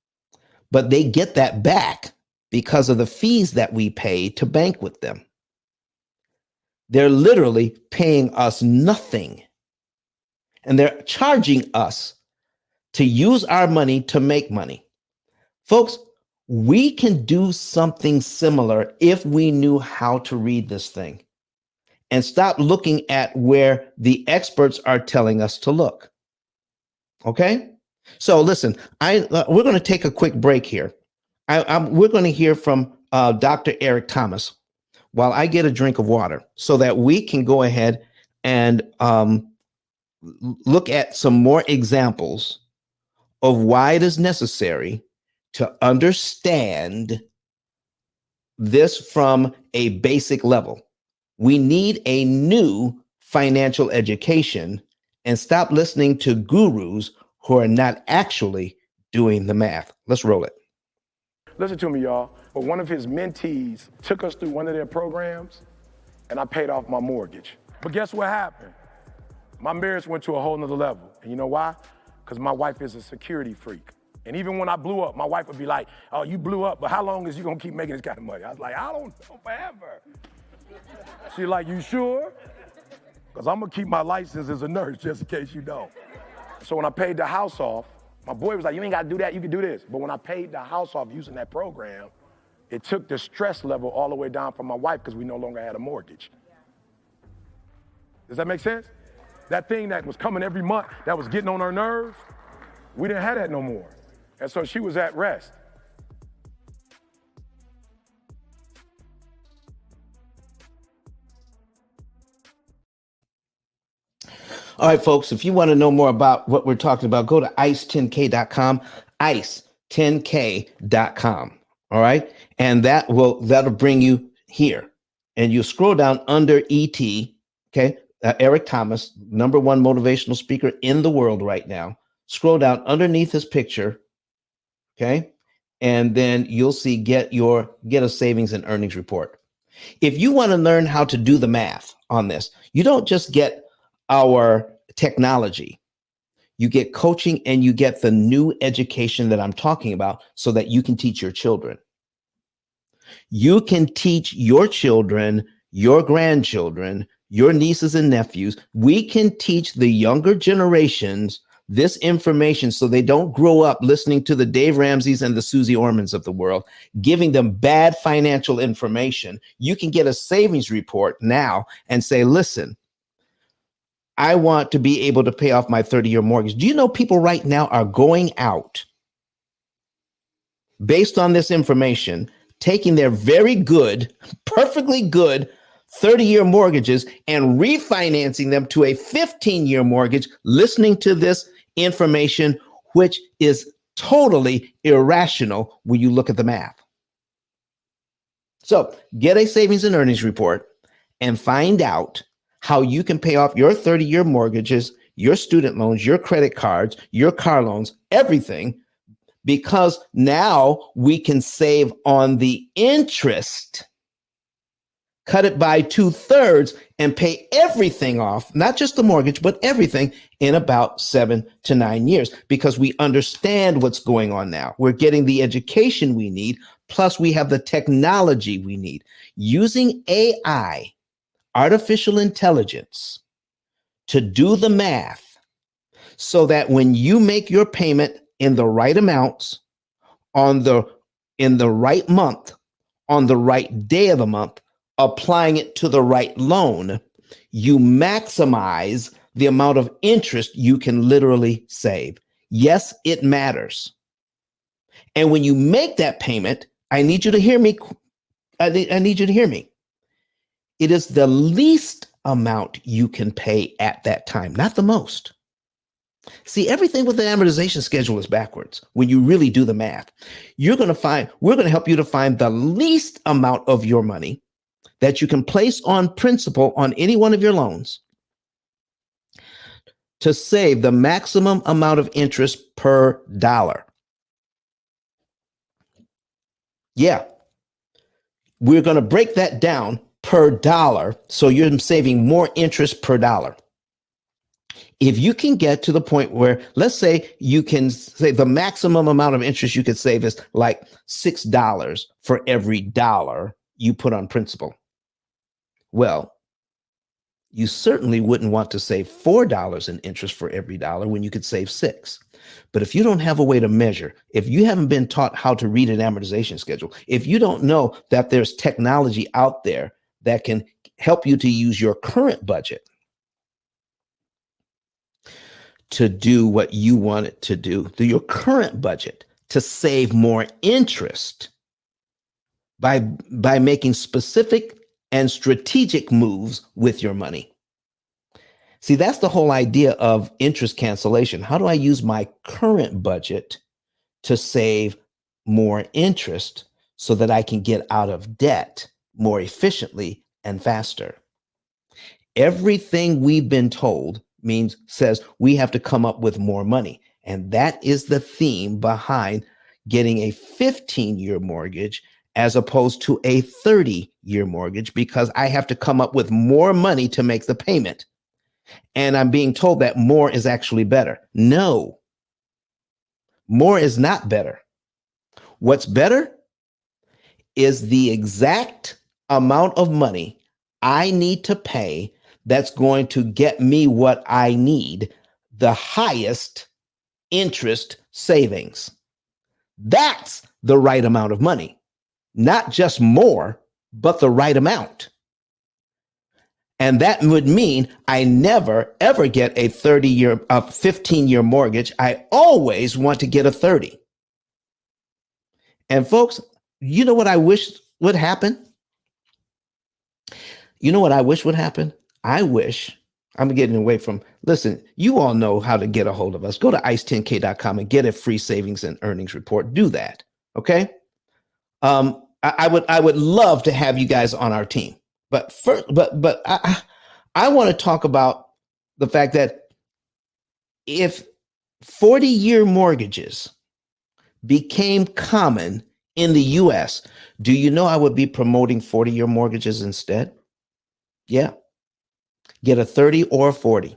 but they get that back because of the fees that we pay to bank with them. They're literally paying us nothing. And they're charging us to use our money to make money. Folks, we can do something similar if we knew how to read this thing and stop looking at where the experts are telling us to look. Okay? So listen, we're going to take a quick break here. We're going to hear from Dr. Eric Thomas while I get a drink of water so that we can go ahead and look at some more examples of why it is necessary to understand this from a basic level. We need a new financial education and stop listening to gurus who are not actually doing the math. Let's roll it. Listen to me, y'all. But one of his mentees took us through one of their programs, and I paid off my mortgage. But guess what happened? My marriage went to a whole nother level. And you know why? Because my wife is a security freak. And even when I blew up, my wife would be like, oh, you blew up, but how long is you gonna keep making this kind of money? I was like, I don't know, forever. She's like, you sure? Because I'm gonna keep my license as a nurse just in case you don't. So when I paid the house off, my boy was like, you ain't gotta do that, you can do this. But when I paid the house off using that program, it took the stress level all the way down for my wife because we no longer had a mortgage. Does that make sense? That thing that was coming every month, that was getting on her nerves, we didn't have that no more. And so she was at rest. All right, folks, if you want to know more about what we're talking about, go to ice10k.com, ice10k.com. All right. And that'll bring you here. And you scroll down under ET. Okay. Eric Thomas, number one motivational speaker in the world right now. Scroll down underneath his picture. Okay. And then you'll see get a savings and earnings report. If you want to learn how to do the math on this, you don't just get our technology. You get coaching and you get the new education that I'm talking about so that you can teach your children. You can teach your children, your grandchildren, your nieces and nephews. We can teach the younger generations this information so they don't grow up listening to the Dave Ramseys and the Susie Ormans of the world, giving them bad financial information. You can get a savings report now and say, listen, I want to be able to pay off my 30-year mortgage. Do you know people right now are going out based on this information, taking their very good, perfectly good 30-year mortgages and refinancing them to a 15-year mortgage, listening to this information, which is totally irrational when you look at the math. So get a savings and earnings report and find out how you can pay off your 30-year mortgages, your student loans, your credit cards, your car loans, everything, because now we can save on the interest, cut it by 2/3 and pay everything off, not just the mortgage, but everything in about 7 to 9 years, because we understand what's going on now. We're getting the education we need, plus we have the technology we need. Using AI, artificial intelligence, to do the math so that when you make your payment in the right amounts, in the right month, on the right day of the month, applying it to the right loan, you maximize the amount of interest you can literally save. Yes, it matters. And when you make that payment, I need you to hear me. I need you to hear me. It is the least amount you can pay at that time, not the most. See, everything with the amortization schedule is backwards. When you really do the math, we're going to help you to find the least amount of your money that you can place on principal on any one of your loans to save the maximum amount of interest per dollar. Yeah, we're going to break that down per dollar, so you're saving more interest per dollar. If you can get to the point where, let's say you can say the maximum amount of interest you could save is like $6 for every dollar you put on principal. Well, You certainly wouldn't want to save $4 in interest for every dollar when you could save 6. But if you don't have a way to measure, if you haven't been taught how to read an amortization schedule, if you don't know that there's technology out there that can help you to use your current budget to do what you want it to do, your current budget to save more interest by making specific and strategic moves with your money. See, that's the whole idea of interest cancellation. How do I use my current budget to save more interest so that I can get out of debt more efficiently and faster? Everything we've been told says we have to come up with more money. And that is the theme behind getting a 15-year mortgage as opposed to a 30-year mortgage, because I have to come up with more money to make the payment. And I'm being told that more is actually better. No, more is not better. What's better is the exact amount of money I need to pay that's going to get me what I need, the highest interest savings. That's the right amount of money, not just more, but the right amount. And that would mean I never, ever get a 15-year mortgage. I always want to get a 30. And folks, you know what I wish would happen? You know what I wish would happen? I wish, I'm getting away from, listen, you all know how to get a hold of us. Go to ice10k.com and get a free savings and earnings report. Do that, okay? I would love to have you guys on our team. But first, but I want to talk about the fact that if 40-year mortgages became common in the US, do you know I would be promoting 40-year mortgages instead? Yeah. Get a 30 or a 40.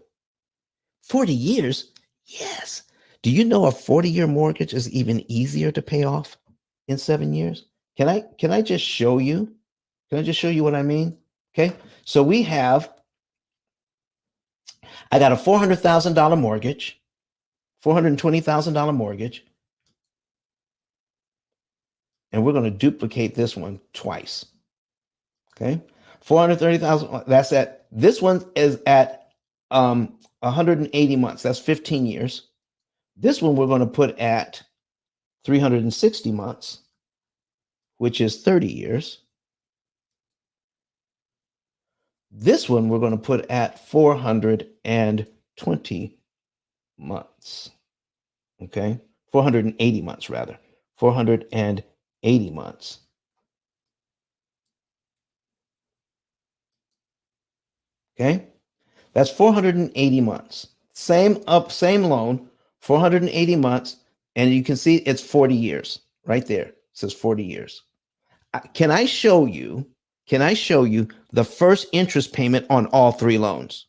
40 years? Yes. Do you know a 40-year mortgage is even easier to pay off in 7 years? Can I just show you? Can I just show you what I mean? Okay. So I got a $400,000 mortgage, $420,000 mortgage. And we're going to duplicate this one twice. Okay. 430,000. That's at, this one is at 180 months. That's 15 years. This one we're going to put at 360 months, which is 30 years. This one we're going to put at 420 months. Okay. 480 months rather. 480 months. Okay. That's 480 months. Same loan, 480 months. And you can see it's 40 years right there. It says 40 years. Can I show you the first interest payment on all 3 loans?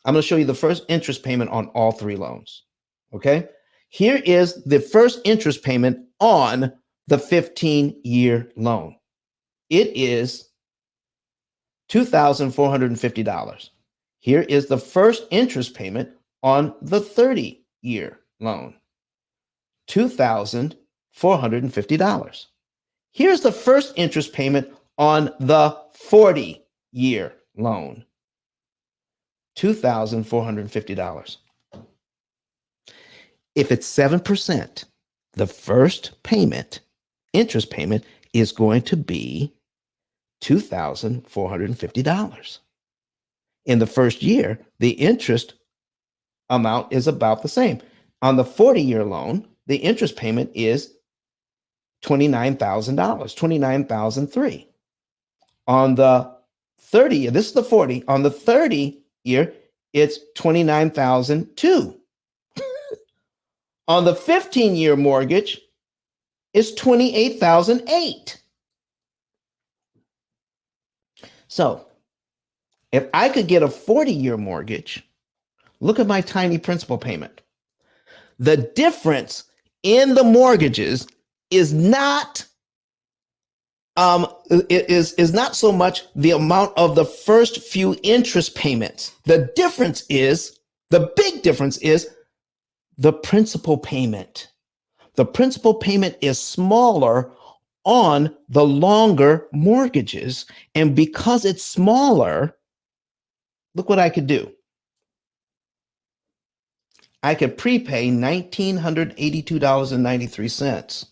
I'm going to show you the first interest payment on all 3 loans. Okay. Here is the first interest payment on the 15-year loan. It is $2,450. Here is the first interest payment on the 30-year loan. $2,450. Here's the first interest payment on the 40-year loan. $2,450. If it's 7%, the first payment, interest payment, is going to be $2,450. In the first year, the interest amount is about the same. On the 40-year loan, the interest payment is $29,000, $29,003. On the 30, this is the 40. On the 30 year, it's $29,002. On the 15-year mortgage, it's $28,008. So, if I could get a 40-year mortgage, look at my tiny principal payment. The difference in the mortgages is not is not so much the amount of the first few interest payments. The big difference is the principal payment. The principal payment is smaller on the longer mortgages. And because it's smaller, look what I could do. I could prepay $1,982.93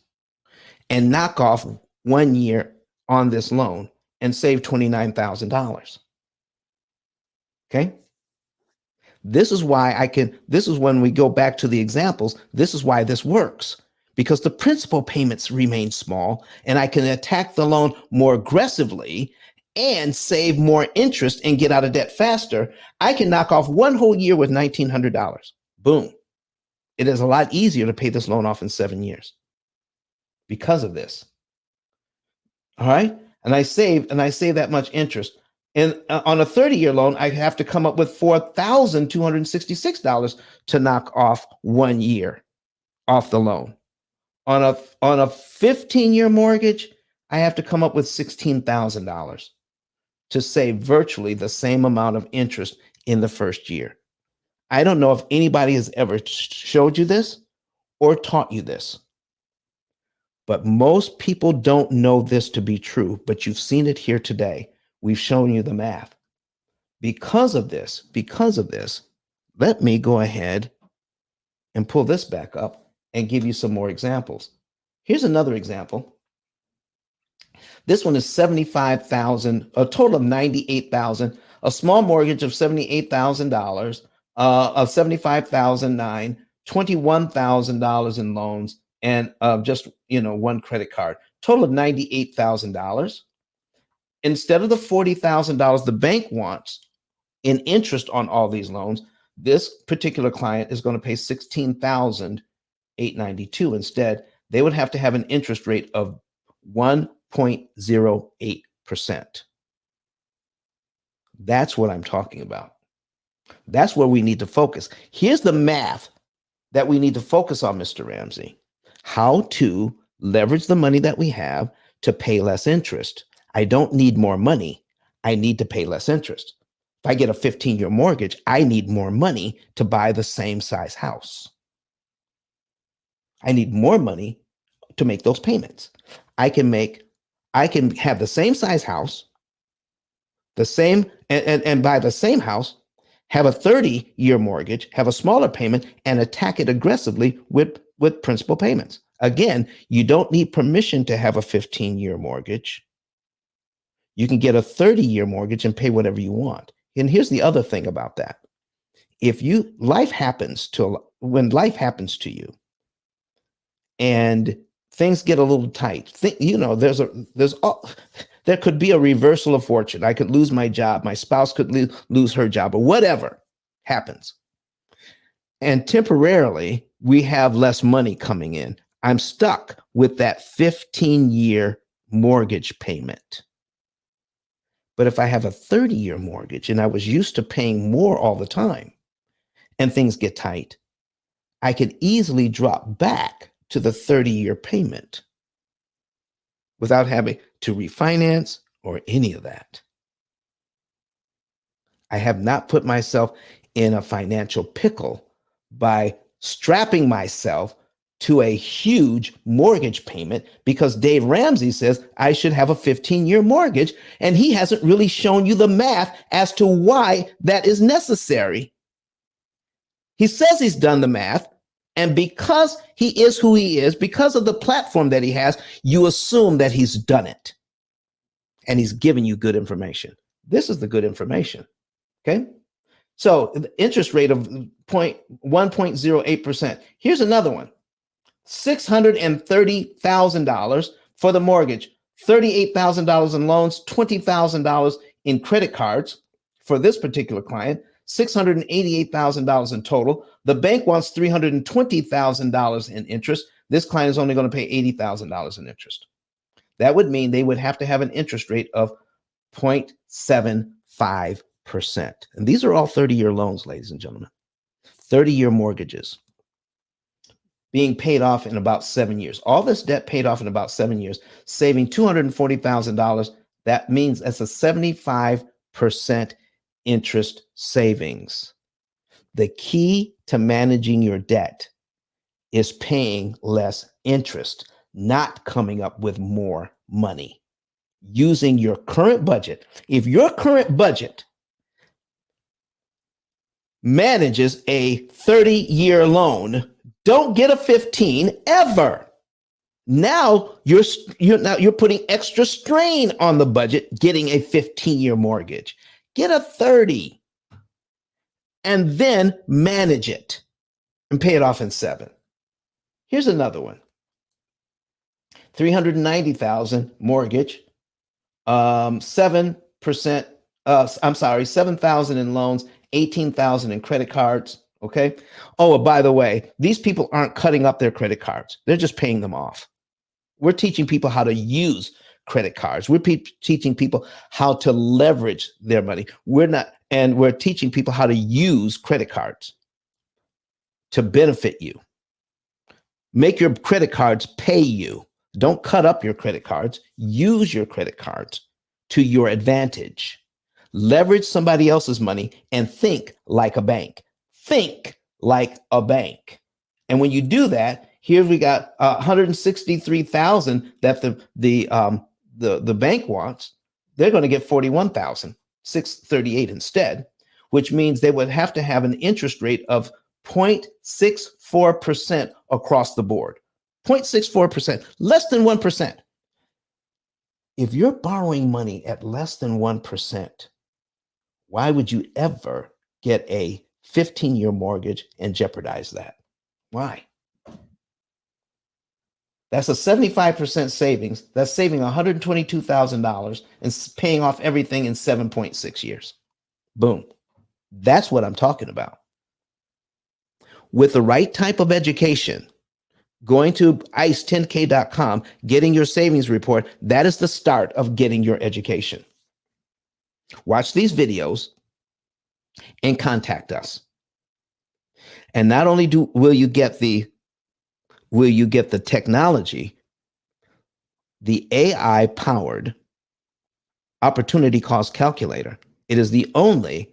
and knock off 1 year on this loan and save $29,000. Okay. This is when we go back to the examples, this is why this works, because the principal payments remain small and I can attack the loan more aggressively and save more interest and get out of debt faster. I can knock off 1 whole year with $1,900. Boom. It is a lot easier to pay this loan off in 7 years because of this. All right. And I save that much interest. And on a 30-year loan, I have to come up with $4,266 to knock off 1 year off the loan. On a 15-year mortgage, I have to come up with $16,000 to save virtually the same amount of interest in the first year. I don't know if anybody has ever showed you this or taught you this, but most people don't know this to be true, but you've seen it here today. We've shown you the math. Because of this, let me go ahead and pull this back up and give you some more examples. Here's another example. This one is $75,000, a total of $98,000, a small mortgage of $78,000, of $75,009, $21,000 in loans, and just 1 credit card. Total of $98,000. Instead of the $40,000 the bank wants in interest on all these loans, this particular client is going to pay $16,892. Instead, they would have to have an interest rate of 1.08%. That's what I'm talking about. That's where we need to focus. Here's the math that we need to focus on, Mr. Ramsey. How to leverage the money that we have to pay less interest. I don't need more money. I need to pay less interest. If I get a 15-year mortgage, I need more money to buy the same size house. I need more money to make those payments. I can have the same size house, and buy the same house, have a 30-year mortgage, have a smaller payment, and attack it aggressively with principal payments. Again, you don't need permission to have a 15-year mortgage. You can get a 30-year mortgage and pay whatever you want. And here's the other thing about that. When life happens to you and things get a little tight, there could be a reversal of fortune. I could lose my job. My spouse could lose her job, or whatever happens. And temporarily, we have less money coming in. I'm stuck with that 15-year mortgage payment. But if I have a 30-year mortgage and I was used to paying more all the time and things get tight, I could easily drop back to the 30-year payment without having to refinance or any of that. I have not put myself in a financial pickle by strapping myself to a huge mortgage payment because Dave Ramsey says I should have a 15-year mortgage, and he hasn't really shown you the math as to why that is necessary. He says he's done the math, and because he is who he is, because of the platform that he has, you assume that he's done it, and he's giving you good information. This is the good information, okay? So the interest rate of 1.08%. Here's another one. $630,000 for the mortgage, $38,000 in loans, $20,000 in credit cards for this particular client, $688,000 in total. The bank wants $320,000 in interest. This client is only going to pay $80,000 in interest. That would mean they would have to have an interest rate of 0.75%. And these are all 30-year loans, ladies and gentlemen, 30-year mortgages. being paid off in about 7 years. All this debt paid off in about 7 years, saving $240,000. That means that's a 75% interest savings. The key to managing your debt is paying less interest, not coming up with more money. Using your current budget. If your current budget manages a 30-year loan, don't get a 15 ever. Now you're putting extra strain on the budget getting a 15-year mortgage. Get a 30 and then manage it and pay it off in 7. Here's another one. $390,000 mortgage, 7%, $7,000 in loans, $18,000 in credit cards. Okay. Oh, by the way, these people aren't cutting up their credit cards. They're just paying them off. We're teaching people how to use credit cards. We're teaching people how to leverage their money. We're teaching people how to use credit cards to benefit you. Make your credit cards pay you. Don't cut up your credit cards. Use your credit cards to your advantage. Leverage somebody else's money and think like a bank. Think like a bank. And when you do that, here we got $163,000 that the bank wants. They're going to get $41,638 instead, which means they would have to have an interest rate of 0.64% across the board. 0.64%, less than 1%. If you're borrowing money at less than 1%, why would you ever get a 15-year mortgage and jeopardize that? Why? That's a 75% savings. That's saving $122,000 and paying off everything in 7.6 years. Boom. That's what I'm talking about. With the right type of education, going to ice10k.com, getting your savings report, that is the start of getting your education. Watch these videos and contact us. And not only will you get the technology, the AI-powered opportunity cost calculator. It is the only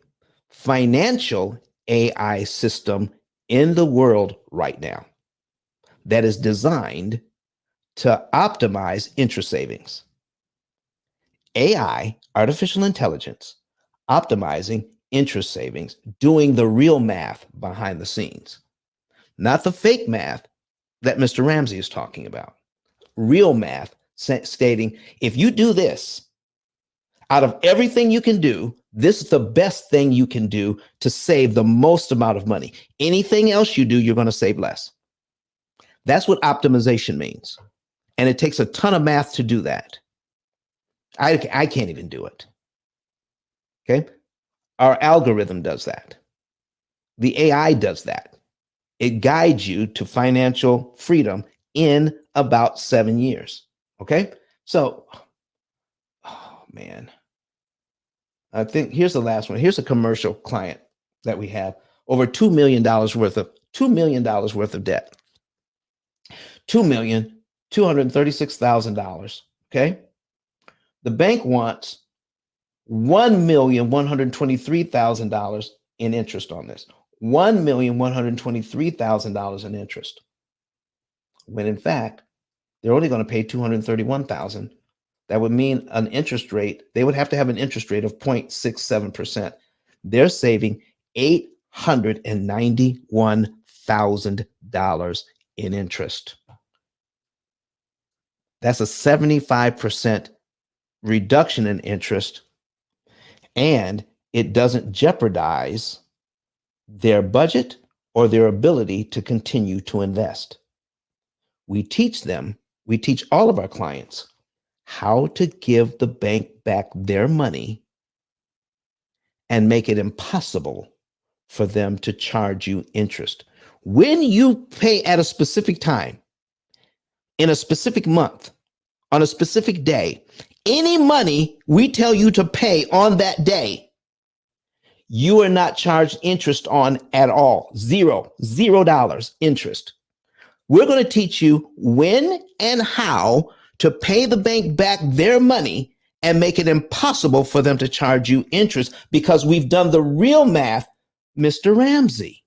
financial AI system in the world right now that is designed to optimize interest savings. AI, artificial intelligence, optimizing interest savings, doing the real math behind the scenes, not the fake math that Mr. Ramsey is talking about. Real math stating, if you do this, out of everything you can do, this is the best thing you can do to save the most amount of money. Anything else you do, you're going to save less. That's what optimization means. And it takes a ton of math to do that. I can't even do it. Okay. Our algorithm does that. The AI does that. It guides you to financial freedom in about 7 years. Okay. So, oh man, I think here's the last one. Here's a commercial client that we have, over $2 million worth of debt. $2,236,000. Okay. The bank wants $1,123,000 in interest on this. $1,123,000 in interest. When in fact, they're only going to pay $231,000. That would mean an interest rate, they would have to have an interest rate of 0.67%. They're saving $891,000 in interest. That's a 75% reduction in interest, and it doesn't jeopardize their budget or their ability to continue to invest. We teach all of our clients how to give the bank back their money and make it impossible for them to charge you interest. When you pay at a specific time, in a specific month, on a specific day, any money we tell you to pay on that day, you are not charged interest on at all. $0 interest. We're going to teach you when and how to pay the bank back their money and make it impossible for them to charge you interest, because we've done the real math, Mr. Ramsey,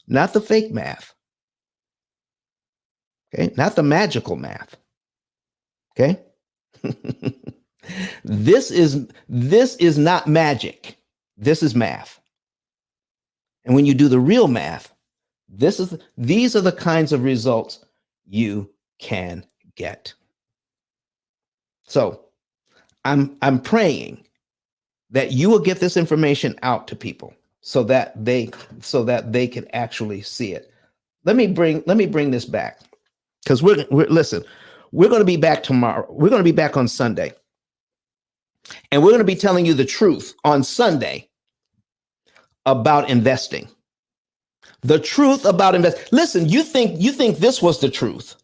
not the fake math. Okay, not the magical math. Okay. This is not magic. This is math. And when you do the real math, these are the kinds of results you can get. So I'm praying that you will get this information out to people so that they can actually see it. Let me bring this back, because we're going to be back tomorrow. We're going to be back on Sunday, and we're going to be telling you the truth on Sunday about investing. The truth about investing. Listen, you think this was the truth.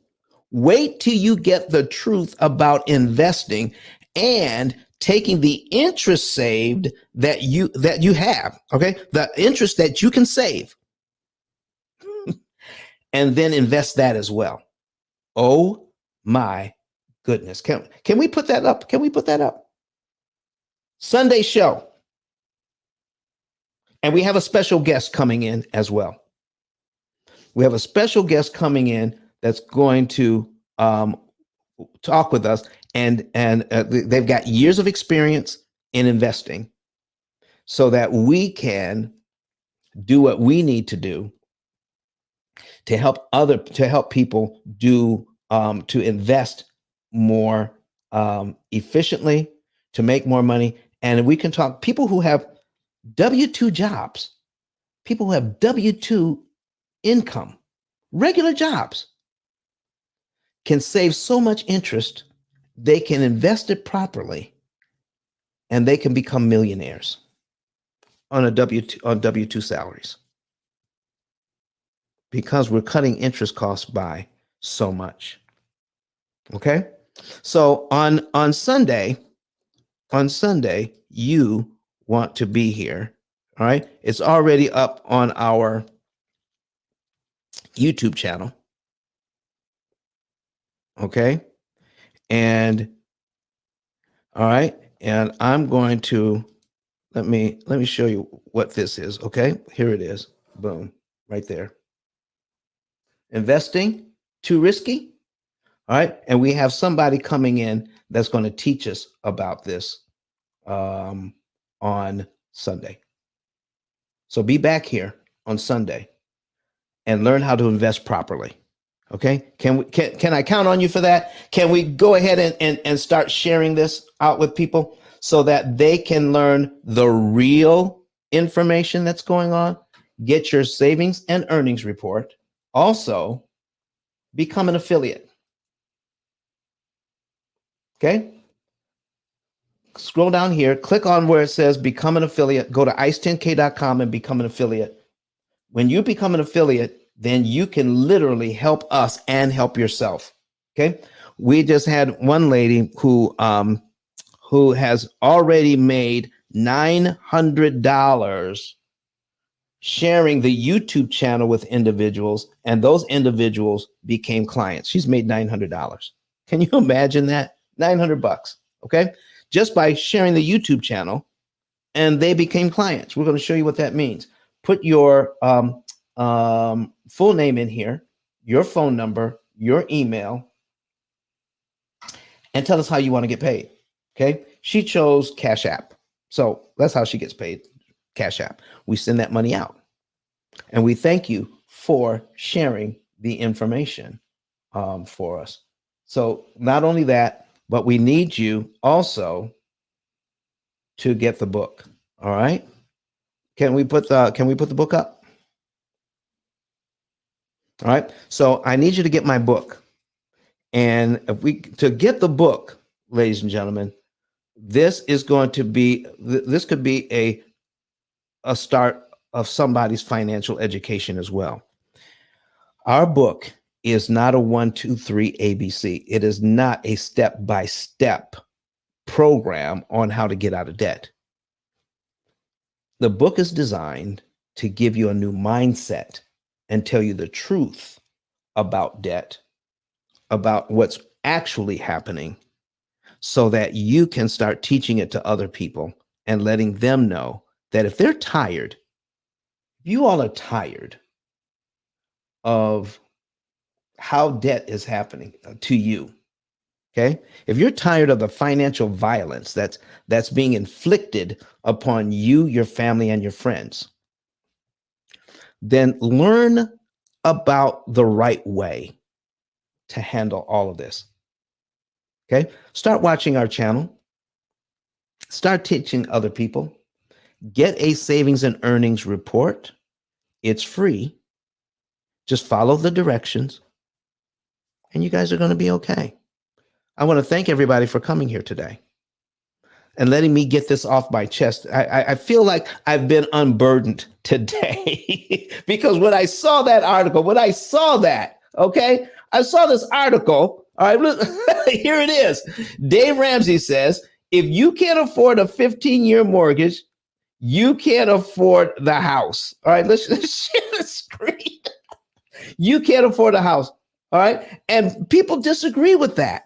Wait till you get the truth about investing and taking the interest saved that you have, okay? The interest that you can save, and then invest that as well. Oh my goodness. Can we put that up? Can we put that up? Sunday show. And we have a special guest coming in as well. We have a special guest coming in that's going to talk with us, and they've got years of experience in investing, so that we can do what we need to do to help people do to invest more efficiently, to make more money. And we can talk people who have W-2 jobs, people who have W-2 income, regular jobs, can save so much interest, they can invest it properly, and they can become millionaires on W-2 salaries, because we're cutting interest costs by so much. Okay? So on Sunday, you want to be here. All right? It's already up on our YouTube channel. Okay? And all right, and I'm going to let me show you what this is. Okay? Here it is. Boom. Right there. Investing too risky? All right? And we have somebody coming in that's going to teach us about this on Sunday. So be back here on Sunday and learn how to invest properly. Okay? Can I count on you for that? Can we go ahead and start sharing this out with people so that they can learn the real information that's going on? Get your savings and earnings report. Also, become an affiliate. Okay? Scroll down here, click on where it says become an affiliate, go to ice10k.com and become an affiliate. When you become an affiliate, then you can literally help us and help yourself. Okay? We just had one lady who has already made $900 sharing the YouTube channel with individuals, and those individuals became clients. She's made $900. Can you imagine that? $900, okay? Just by sharing the YouTube channel, and they became clients. We're going to show you what that means. Put your full name in here, your phone number, your email, and tell us how you want to get paid. Okay? She chose Cash App. So that's how she gets paid. Cash App. We send that money out. And we thank you for sharing the information for us. So not only that, but we need you also to get the book. All right? Can we put the book up? All right. So I need you to get my book. And to get the book, ladies and gentlemen, this could be a start of somebody's financial education as well. Our book is not a 1, 2, 3 ABC. It is not a step-by-step program on how to get out of debt. The book is designed to give you a new mindset and tell you the truth about debt, about what's actually happening, so that you can start teaching it to other people and letting them know that if they're tired, you all are tired of how debt is happening to you. Okay. If you're tired of the financial violence that's being inflicted upon you, your family, and your friends, then learn about the right way to handle all of this. Okay. Start watching our channel. Start teaching other people. Get a savings and earnings report. It's free. Just follow the directions and you guys are going to be okay. I want to thank everybody for coming here today and letting me get this off my chest. I feel like I've been unburdened today because when I saw that article, I saw this article. All right, look, here it is. Dave Ramsey says, if you can't afford a 15-year mortgage, you can't afford the house. All right, let's share the screen. You can't afford a house. All right. And people disagree with that.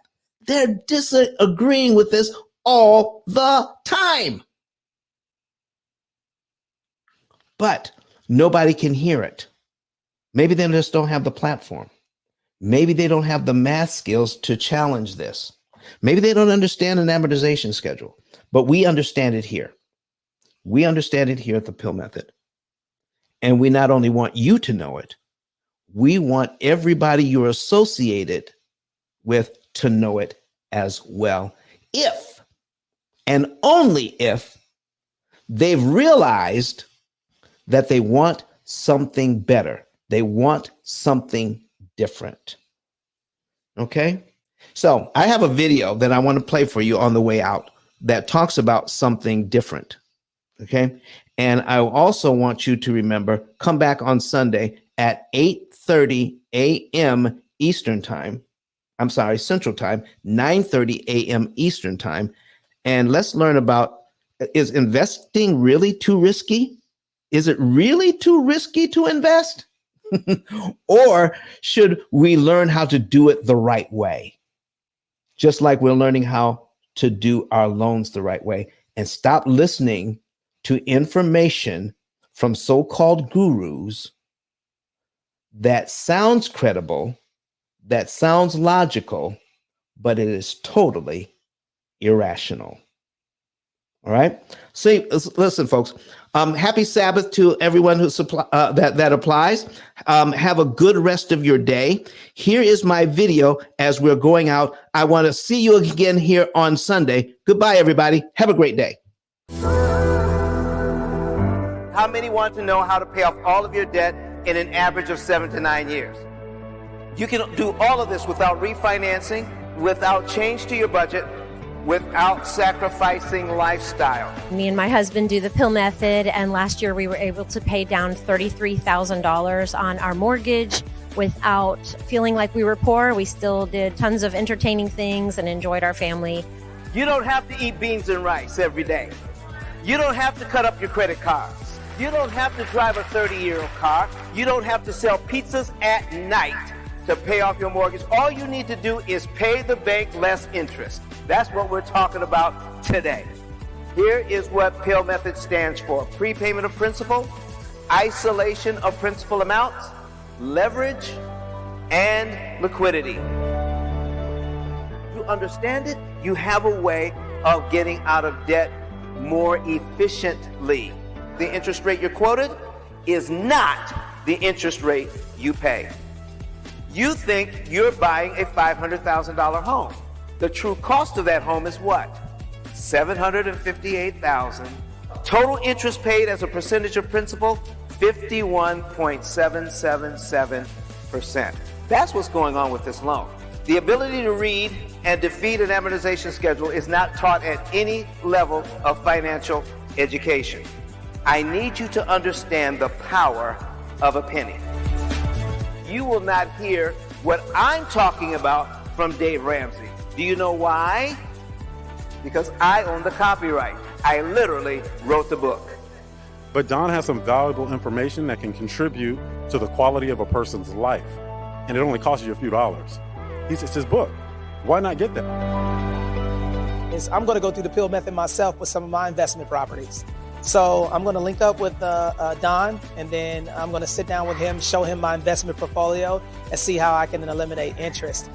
They're disagreeing with this all the time. But nobody can hear it. Maybe they just don't have the platform. Maybe they don't have the math skills to challenge this. Maybe they don't understand an amortization schedule, but we understand it here. We understand it here at the P.I.L.L Method. And we not only want you to know it, we want everybody you're associated with to know it as well. If, and only if, they've realized that they want something better. They want something different. Okay? So I have a video that I want to play for you on the way out that talks about something different. Okay? And I also want you to remember, come back on Sunday at 8:30 a.m. Eastern Time. I'm sorry, Central Time, 9:30 a.m. Eastern Time. And let's learn about, is investing really too risky? Is it really too risky to invest? Or should we learn how to do it the right way? Just like we're learning how to do our loans the right way, and stop listening to information from so-called gurus that sounds credible, that sounds logical, but it is totally irrational. All right. See, listen, folks. Happy Sabbath to everyone who that applies. Have a good rest of your day. Here is my video as we're going out. I want to see you again here on Sunday. Goodbye, everybody. Have a great day. How many want to know how to pay off all of your debt in an average of 7 to 9 years? You can do all of this without refinancing, without change to your budget, without sacrificing lifestyle. Me and my husband do the P.I.L.L method, and last year we were able to pay down $33,000 on our mortgage without feeling like we were poor. We still did tons of entertaining things and enjoyed our family. You don't have to eat beans and rice every day. You don't have to cut up your credit cards. You don't have to drive a 30-year-old car. You don't have to sell pizzas at night to pay off your mortgage. All you need to do is pay the bank less interest. That's what we're talking about today. Here is what P.I.L.L method stands for: prepayment of principal, isolation of principal amounts, leverage, and liquidity. You understand it? You have a way of getting out of debt more efficiently. The interest rate you're quoted is not the interest rate you pay. You think you're buying a $500,000 home. The true cost of that home is what? $758,000. Total interest paid as a percentage of principal, 51.777%. That's what's going on with this loan. The ability to read and defeat an amortization schedule is not taught at any level of financial education. I need you to understand the power of a penny. You will not hear what I'm talking about from Dave Ramsey. Do you know why? Because I own the copyright. I literally wrote the book. But Don has some valuable information that can contribute to the quality of a person's life. And it only costs you a few dollars. It's his book. Why not get that? I'm going to go through the P.I.L. method myself with some of my investment properties. So I'm going to link up with Don, and then I'm going to sit down with him, show him my investment portfolio, and see how I can eliminate interest.